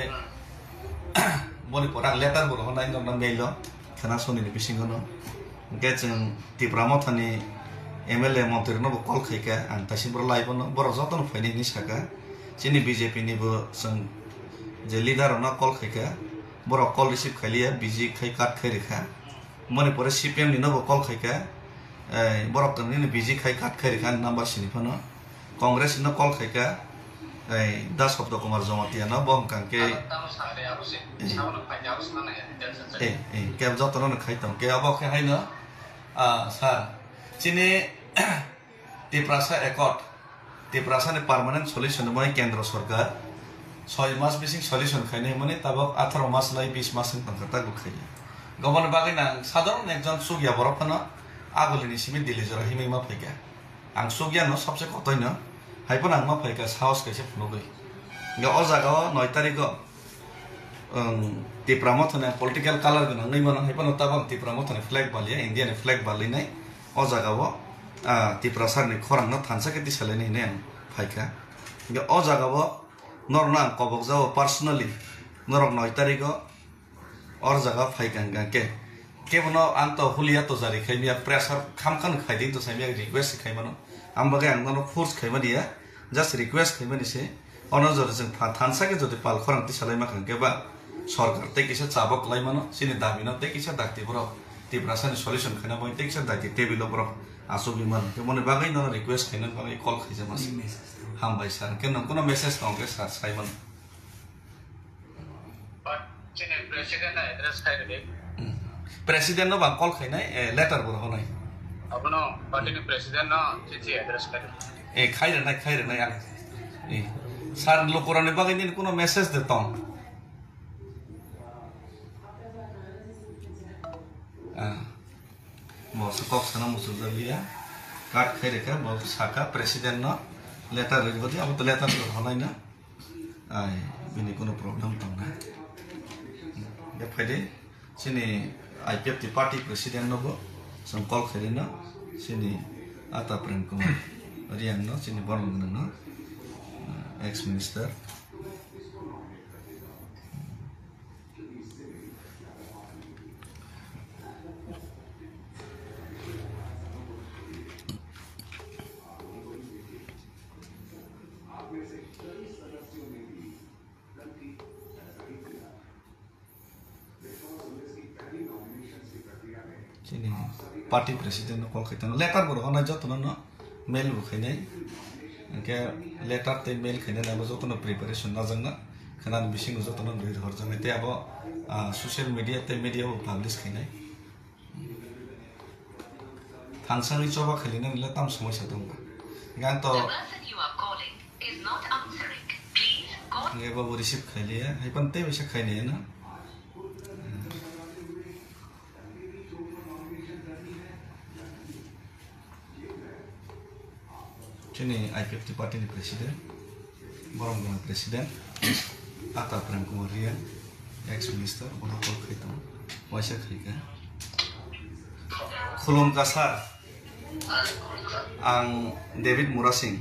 Speaker 1: boli porang letter bu honai no mailo khana soni ni bisingono ke chung tipramo thani MLA Menteri no call khaika ang tasim bro live no boro joto no faini ni saka sini BJP ni bo sang je leader no call khaika boro call receive khaliya BJ khai kat khai rekha mone pore CPM ni no bo call khaika boro kan ni BJ khai kat khai rekha number sini phano Congress no call khaika 10 শব্দ কুমার জমাতিয়া না bomb কাঙ্কে কে যতন খাইতাম কে অবকে high না sir চিনি টিপ্রাসা একট টিপ্রাসানে permanent solution মানে কেন্দ্র সরকার 6 মাস বিসিং solution খাইনে মানে তাবক 18 মাস লাই 20 মাস তঙ্কতা গুখাই গবন বাগै না সাধারণ একজন সুগিয়া বরফানা আগলিনি সিমি দিলি জরা হিমিমা ফাইকা আং সুগিয়া ন সবচেয়ে কতই না হাইপন আং মা ফাইকা সাহস কাইছে ফুনগৈ গে অ জায়গা 9 তারিখ টিপ্রামথনে পলিটিক্যাল কালার গনা নাই মন হাইপন তাবাম টিপ্রামথনে ফ্ল্যাগ বালিয়া ইন্ডিয়ান ফ্ল্যাগ বালিনাই অ জায়গাও টিপ্রাসারনি খরাং না থানসাকে দিছালেনি নে ফাইকা গে অ জায়গাও নরনা কবক যাও পার্সোনালি নরক 9 তারিখ অর জায়গা ফাইকাং গাকে কেবনো আন্ত হুলিয়া তো জারি খাইমিয়া প্রেসার খামখান খাইদিং তো সাইমিয়া রিকোয়েস্ট খাইমানো আমবাগে আংনো ফোর্স খাইমানিয়া জাস্ট রিকোয়েস্ট খাইমানিছে অনজর जों थानसाके जदि पाल खरांति सालायमा खांकेबा सरकार ते किसे चाबक लाइमानो सिनि दाबिनो ते किसे दाक्ति बरो टिप्रासानि सल्युशन खाना बय ते किसे दाक्ति टेबिल बरो आसुबिमान के मने बागै न रिक्वेस्ट खाइनो बागै कल खाइजामास हामबाय सार के न कोनो मेसेज नंगे सार साइमन
Speaker 2: चिने प्रेसिडेन्ट एड्रेस खाइरे
Speaker 1: प्रेसिडेन्ट न बा कल खाइनाय लेटर बरो होनाय
Speaker 2: अबनो पार्टीनि प्रेसिडेन्ट न चिठी एड्रेस खाइरे खाइरे आं सार लोकरानि बागै नि कोनो मेसेज देतों बस कक सना मुसुजलिया काट खाइरेका बस साका प्रेसिडेन्ट न लेटर रेबदि अब त लेटर होनाय न आइ बिनि कोनो प्रब्लेम तंना बे फाइदे सिनि आइपिएफ पार्टी प्रेसिडेन्ट नबो सम कल खाइरे न सिनि आता प्रेम कुमार रियान न सिनि बरम न ex minister sini party president call khaitan letter bor hona jotno no mail bu khainai के लेटर ते मेल खैने नाबो जतन प्रिपरेशन नाजंगा खनान बिसिं जतन दै हरजंगा ते अब सोशल मीडिया ते मीडिया बो पब्लिश खैनाय थानसानि चबा खैलिना निला ताम समस्या दं गान तो ने बाबो रिसीव खैलिया हाइपन ते बिसे खैने ना Ini IPF party ni presiden, borong dengan presiden, Atta Prem Kumar Rian, ex minister, bodoh kol kaitan, wajah kaitan. Khulum kasar, ang David Murasing,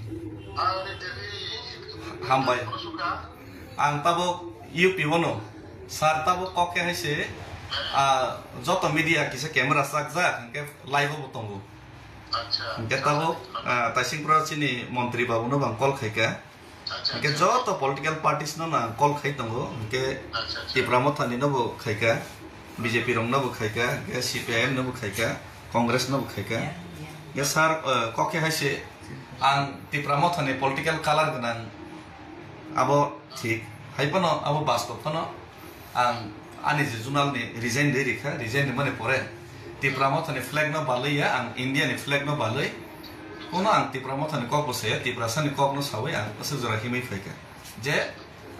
Speaker 2: hambai, ang tabo UP wono, sar tabo koke hai se, joto media kisa kamera sakza, ke live botongo. Ketabo tasing pro sini menteri babu no bang call khaika ke joto political parties no na call khai tango ke tipramo thani no bo khaika BJP rong no bo khaika ke CPIM no bo khaika Congress no bo khaika ke sar koke haise ang tipramo thani political color ganang abo thik haipano abo basto phano ang ani jurnal ni resign de rikha resign mane pore Tipramothani flag no balai ya ang Indian flag no balai kono ang tipramothani kok bose tiprasani kok no sawai ang pasujara himai faika je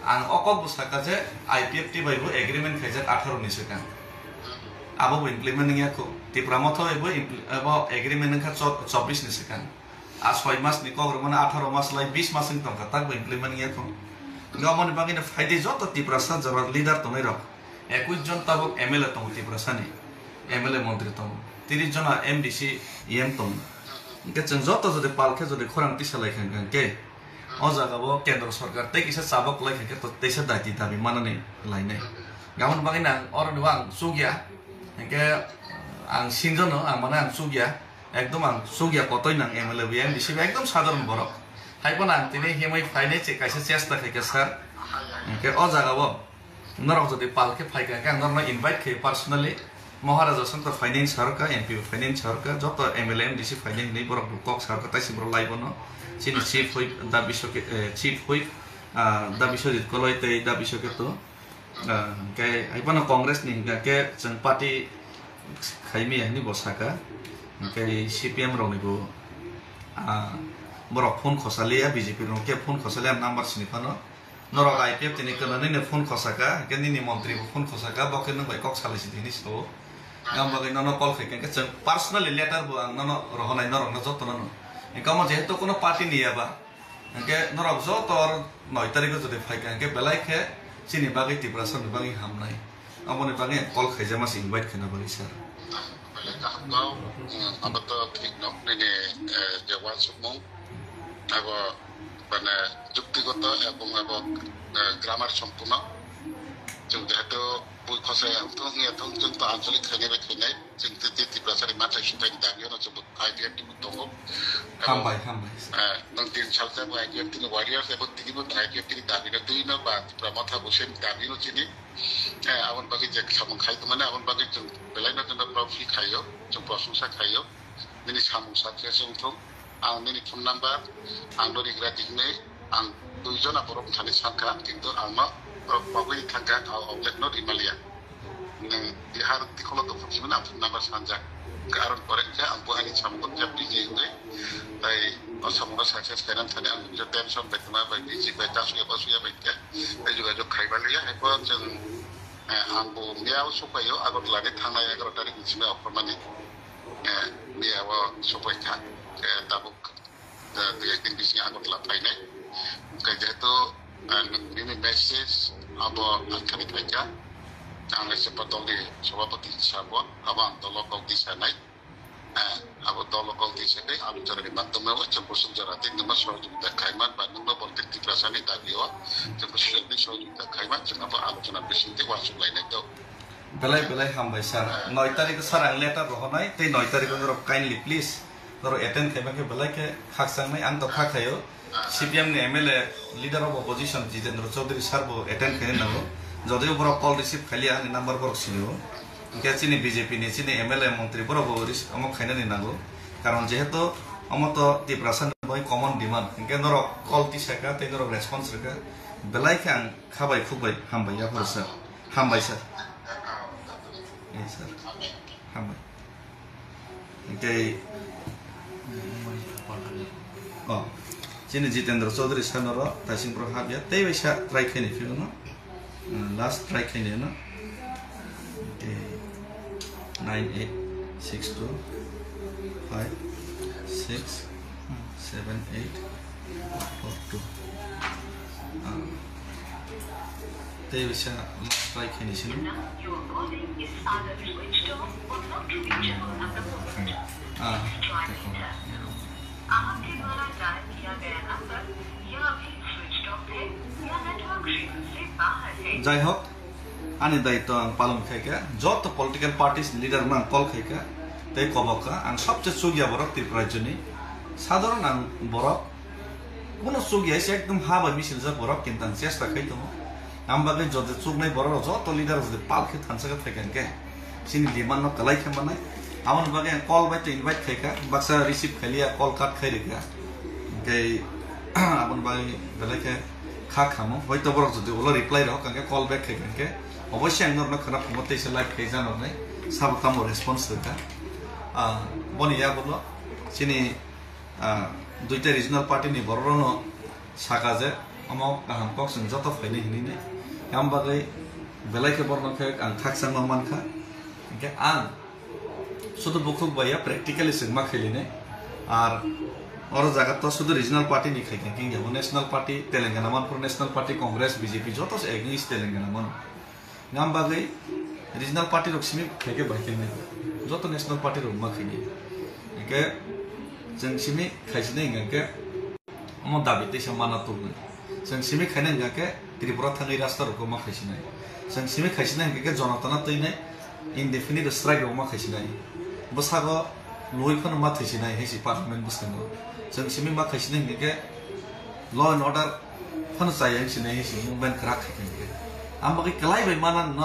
Speaker 1: ang okol busaka je IPF ti baibo agreement khaijak 18 ni sekan abo implement ngia ko Tripura motho ebo agreement nka 24 ni sekan a 6 mas ni ko mana 18 mas lai 20 mas ni tongka tak implement ngia ko ngamon bangina faide joto Tripura sa jara leader to nai rok 21 John tabok MLA tong Tripura sa ni MLA মন্ত্রী tong 30 John MDC EM tong ke jeng joto jodi palkhe jodi khorang ti salai khan ke o jaga bo kendra sarkar te kisa sabak lai khe to teisa dati dabi manani lai nai gamon bangina oron wang sugya ke ang sinjono ang mana ang sugya ekdom ang sugya kotoi nang MLA MDC ekdom sadharon borok haipon ang tini himai faine che kaisa chesta khai ke sir ke o jaga bo norok jodi palkhe phaika ke norno invite khe personally Maharaja Santa Finance Sarka, MP Finance Sarka, joto MLA MDC Finance ni borok kok sarka taisi borok lai bono, sini chief whip da bisoke chief whip da bisojit koloi te da bisoke to, kayak ipono Kongres ni ke jeng party khaimi ni bosaka, kayak CPM rong ni bo borok phone khosalia BJP rong ke phone khosalia number sini pano. Norok IPF tini kana ni phone khosaka, ke ni montri phone khosaka, boke nang bai kok salisi tini so. Ngam bagai nono call khai ke jeng personally letter bo ang nono rohonai norok na joto nono. Engkau jehetu kono party ni ya ba. Engke norok joto 9 tarik jodi phai ke belai ke sini bagai Tripura san bagai hamnai. Amone bagai call khai jama sing invite khena bagai sir.
Speaker 5: Belai ka hamgau abato ঠিক nok ni jawa sumong abo মানে যুক্তিগত এবং grammar সম্পূর্ণ जों जेहेतु बय खसाय आंथों याथों जों तो आंचलिक खायनाय bye खायनाय जों Tripura सारि माथाय सिन्थाय दाबियाव जों IPF टिम दङ हामबाय नों दिन सालजा IPF टिम वारियार्स एबो दिगिबो IPF टिम दाबिनो दुइनो बा Tripura माथा बसेन दाबिनो चिनि आवन बागै जे सामं खायदो माने आवन बागै जों बेलायनो जों प्रफि खायो जों प्रशंसा खायो बिनि सामं साथ्रिया जोंथों आं बिनि फन नाम्बार आं दरिग्रा दिगने आं दुइजना बरफ थानि सानखा किन्तु आंनो Pagwai tangga au not Himalaya. Nang dihar di kalau tu fungsi mana pun nama sanja. Karena orang je ampu hari sambut jadi je ini. Tapi semua sukses kerana tadi ampu je tension betulnya bagi si beta suya beta. Tapi juga jo kai balik ya. Apa jeng ampu dia supaya agar lagi tanah yang agar dari sini apa mana dia awak supaya kan tabuk dia tinggi sini agar lapai ni. Kerja tu ini message abo angkani kerja ang sepatol di Sabapati Sabon abang tolokol di sana abo tolokol di sana abo cara dibantu mewa jemput jarati nama soal juta kaiman bandung no politik di prasani tabio jemput soal juta kaiman kenapa alunan besinti wasuk lain itu
Speaker 1: belai hambai sar 9 tarik sarang letter rohonai te 9 tarik ngoro kindly please ngoro attend kaiman ke belai ke khaksang mai ang to khakhayo CPM ni MLA leader of opposition Jitendra Chaudhary sir bo attend kene nago jodio boro call receive khali ani number boro sinibo ke chini BJP ni chini MLA মন্ত্রী boro bo amok khaina ni nago karon jehetu amoto Tripura san boy common demand ke noro call ti saka te noro response reka belai khang khabai khubai hambai ya por sir hambai sir yes sir hambai ke oh Sini Jitendra Chaudhary sanoro tasing pro habya tei bisa try kene filo no last try kene no 9862 567842 tei bisa last try kene sini
Speaker 4: आपके द्वारा dial किया गया number यह अभी switch off है या network क्षेत्र से बाहर है
Speaker 1: jai hok ani daitto ang palon khaika joto political parties leader mang call khaika tei koboka ang sobche sugya borok Tripura joni sadharon ang borok kono sugya se ekdom haba misil ja borok kintan chesta khaito ambabe jode sugnai borok joto leader jode palkhe thansaka thaikan ke sini demand no kalai khamanai amon bagai call by to invite khaika baksa receive khalia call cut khairika ke amon bagai belai ke kha khamo hoito borok jodi ulo reply ro kanke call back khaika ke obosshoi ang norno khana phomote se live khai jano nai sab kamo response ka boni ya bolo sini duita regional party ni borono saka je amok kaham kok sing joto faini hini am bagai belai ke borno ke ang thaksan maman kha ke ang শুধু বুকুক বাইয়া practically sigma খেলিনে আর ওর জায়গা তো শুধু regional party নি খাইকে king যেমন national party Telangana মান national party Congress BJP যত এগনিস্ট তেলেঙ্গানা মান গাম বাগৈ রিজনাল পার্টি রকসিমি খাইকে বাইকে নাই যত ন্যাশনাল পার্টি রকমা খাইনি একে जों सिमी खाइसिने इंगाके अम दाबि दैसा माना तुगै जों सिमी खाइने इंगाके त्रिपुरा थाङै रास्ता रकमा खाइसिने जों सिमी खाइसिने इंगाके जनताना तैने इनडेफिनिट स्ट्राइक रकमा खाइसिने बसागो लयखौनो मा थैसिने हेसि पार्लियामेन्ट बुस्थांगो जों सिमी मा खाइसिने इंगाके ल एन्ड अर्डर फन जाय हेसिने हेसि मुभमेन्ट खरा खाइके आमबागै कलाय बाय माना न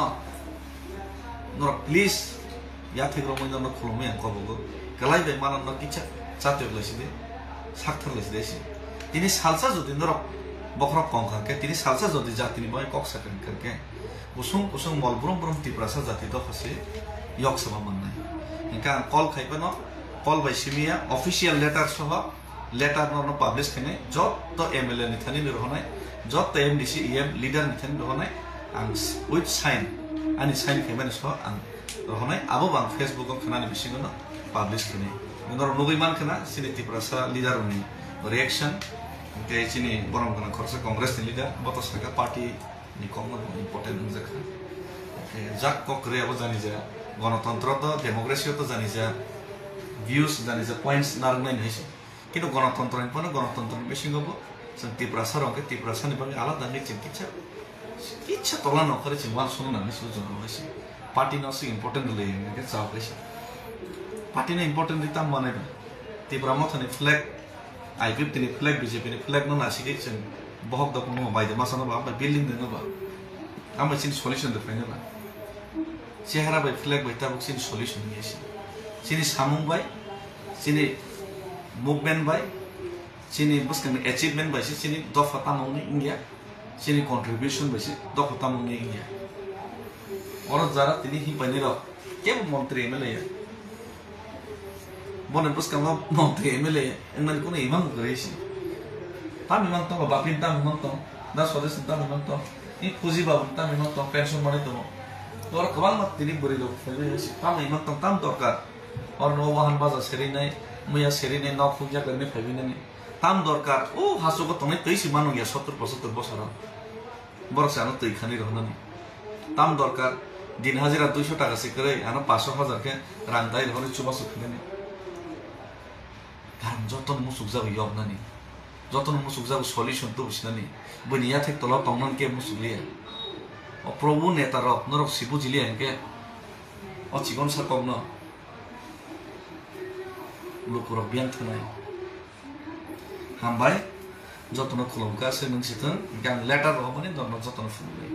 Speaker 1: नर प्लिज या थेग्रो मोइनो न खुलुमे आंखबगो कलाय बाय माना न किचा চাতে লাইছিদে সাকথার লাইছিদে তিনি সালসা যদি নরক বখরক কম খাকে তিনি সালসা যদি জাতিনি বয় কক সাকেন খাকে কুসুম কুসুম মল ব্রম ব্রম টিপ্রাসা জাতি দ ফাসে ইয়ক সভা মাননাই ইনকা কল খাইবানো কল বাই সিমিয়া অফিশিয়াল লেটার সহ লেটার ন পাবলিশ খানে যত এমএলএ নিথানি নিরহনাই যত এমডিসি ইএম লিডার নিথানি রহনাই আং উইথ সাইন আনি সাইন খাইবানি সহ আং রহনাই আবো বাং ফেসবুক খানানি বিসিগনো পাবলিশ খানে Menurut nugiman kena sini tiprasa leader ini reaction ke sini borong kena korsa kongres ni leader botos naga party ni kongon important nuzaka ke jak kok rea bo jani ja গণতন্ত্র তো democracy তো জানি যা views জানি যা points নারনাই হইছে কিন্তু গণতন্ত্র নি পন গণতন্ত্র বেশি গব সন তিপ্রাসা রকে তিপ্রাসা নি বাগে আলাদা নি চিন্তিছা ইচ্ছা তোলা ন করে চিনওয়াল শুনো না সুজন হইছে পার্টি নসি ইম্পর্টেন্ট লে কে চাও হইছে পার্টি না ইম্পর্টেন্ট দিতাম মানে তিপ্রা মথনি ফ্ল্যাগ আইপিএফ তিনি ফ্ল্যাগ বিজেপি নি ফ্ল্যাগ ন নাসিকে जों বহক দক ন বাইদে মাসানো বা বিল্ডিং দেন বা আমরা চিন সলিউশন দে ফাইনা না চেহারা বাই ফ্ল্যাগ বাই তাবক চিন সলিউশন নিয়েছি চিনি সামুং বাই চিনি মুভমেন্ট বাই চিনি বুসকান অ্যাচিভমেন্ট বাই চিনি দফা তামংনি ইন্ডিয়া চিনি কন্ট্রিবিউশন বাই দফা তামংনি ইন্ডিয়া और যারা তিনি হি পাইনির কেব মন্ত্রী এমএলএ বনে বুসকান মন্ত্রী এমএলএ এমন কোন ইমাম করেছি তাম ইমাম তো বাপিন তাম ইমাম তো দা সদস্য তাম ইমাম তো ই পুঁজি বাবু তাম ইমাম তো পেনশন মানে তো তোর কবাল মত তিনি বরি লোক ফেলেছি তাম ইমাম তো তাম দরকার और नो वाहन बाजा सेरी नहीं मुया सेरी नहीं नौ पूजा करने फेबी नहीं ताम दरकार ओ हासो को तुम्हें तई सी मानो गया 70-75 बছর बरस आनो तई खानी रहना नहीं ताम दरकार दिन हाजिरा 200 টাকা से करे आनो 500,000 के रांदाई रहने चुबा सुखने नहीं कारण जतन मुसुक जाबो यब नानी जतन मुसुक जाबो सलिउशन तो बिसनानी बनिया थे तला तंगन के मुसुलिया ओ प्रभु नेता रक नरक सिबु जिलिया के ओ चिकन सरकम न लुकुरक बियान थनाय हामबाय जतन खुलमका से नंसिथन गां लेटार हो माने दन जतन फुलबाय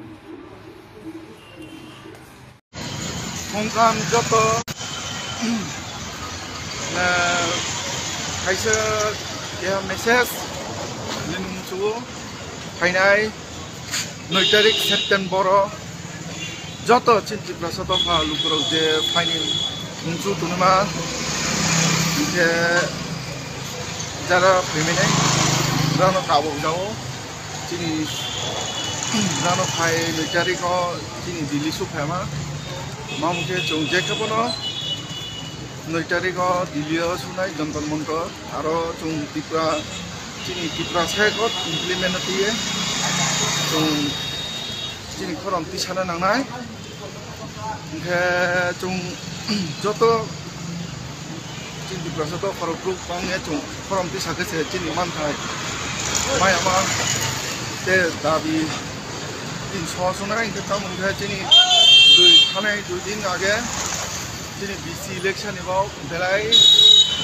Speaker 9: फंकाम जत खायसे या मेसेज लिंसु फाइनाय 9 तारिख सेप्टेम्बर जत चिन्ति प्रसाद लुकुरक जे फाइनि मुंसु तुनमा যে যারা ফেমিনে রানো কাবো যাও চিনি রানো ফাই 9 তারিখ চিনি দিল্লি সুফেমা মামকে চৌজে খাবনো 9 তারিখ দিল্লি সুনাই জন্তন মন্তর আর চৌ ত্রিপুরা চিনি ত্রিপুরা সাইকত ইমপ্লিমেন্ট দিয়ে চৌ চিনি খরম তিসানো নাंनाय ओमफ्राय চৌ যত चिन्ति प्रसाद खरगपुर पांगे चुं फरमति साखसे चिनि मानथाय मायामा ते दाबी दिन ससनाय इनका मुंगे चिनि दुई दिन आगे चिनि बीसी इलेक्शन एबाव बेलाय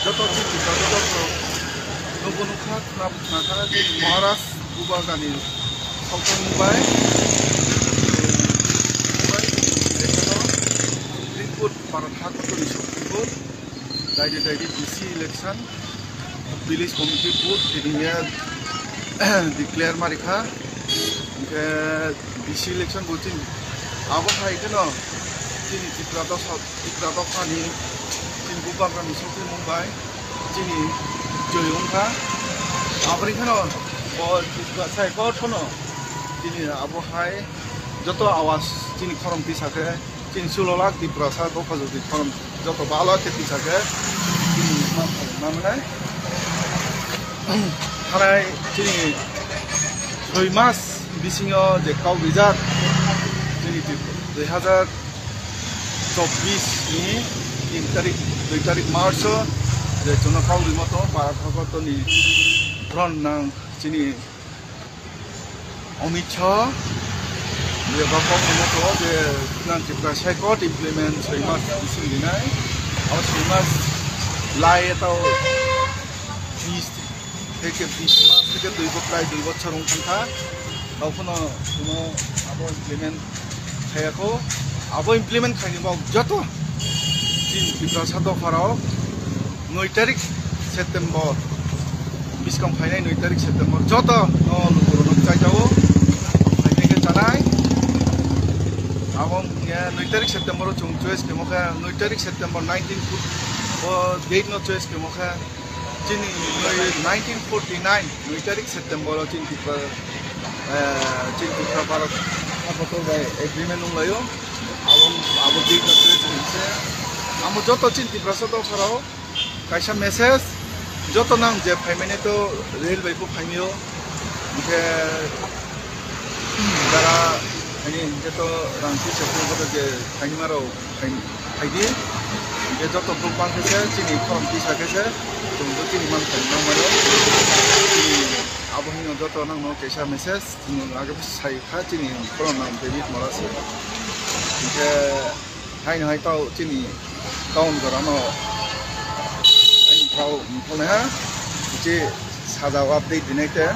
Speaker 9: जत चिन्ति प्रसाद नबनुखा नाखा महाराष्ट्र उबागानि सावथुन मुंबाइ रिपोर्ट भारत हादरनि सुप्रिम दायदि VC election village committee booth दिनिया डिक्लेयर मारिखा ओमफ्राय बीसी इलेक्शन बुथिन आबो हायखोनो दिनै टिप्राद खानि दिन बुबागानि सौथि मुंबाइ दिनै जयंखा आबरिखोनो sai ko thono chini abo hai joto awas chini khorom ti sake chini 16 lakh di prasad ko khajo di khorom joto bala ke ti sake chini mamnai harai chini 6 mas bisingo je kau bijak chini 2024 ni 2 tarik Maret je chono kau limoto para bhagoto ni ron nang chini Amit Shah je bakok limoto je nang Tripura sai ko implement 6 mas bising dinai aw 6 mas lai atau 20 থেকে 20 মাস থেকে 2 বছর সংখ্যা তখন কোনো আবো implement খায়াকো আবো implement খাইনিব যত তিন ত্রিপুরা দফারাও 9 তারিখ সেপ্টেম্বর বিস্কম ফাইনাই 9 তারিখ সেপ্টেম্বর যত লুকুরন চাইজাও ফাইনাইকে জানাই আবো 9 তারিখ সেপ্টেম্বর চুং চয়েস কেমকা 9 তারিখ September 19 foot O date no choice কেমকা chini 1949 9 tarik September chini para apa by agreement unglayo abo dik na se amo joto chini prasato farao kaisa message joto nang je phaimene to railway ko phaimio ke dara ani jeto rangti chapul ko je phaimaro phaidi je joto program ke chini form ti sakese tunggu chini man kan maro aboni joto nang no kaisa message age sai kha chini program David Morasi ke hai no hai tau chini town gorano ai tau mona ha je sajaw update dinai te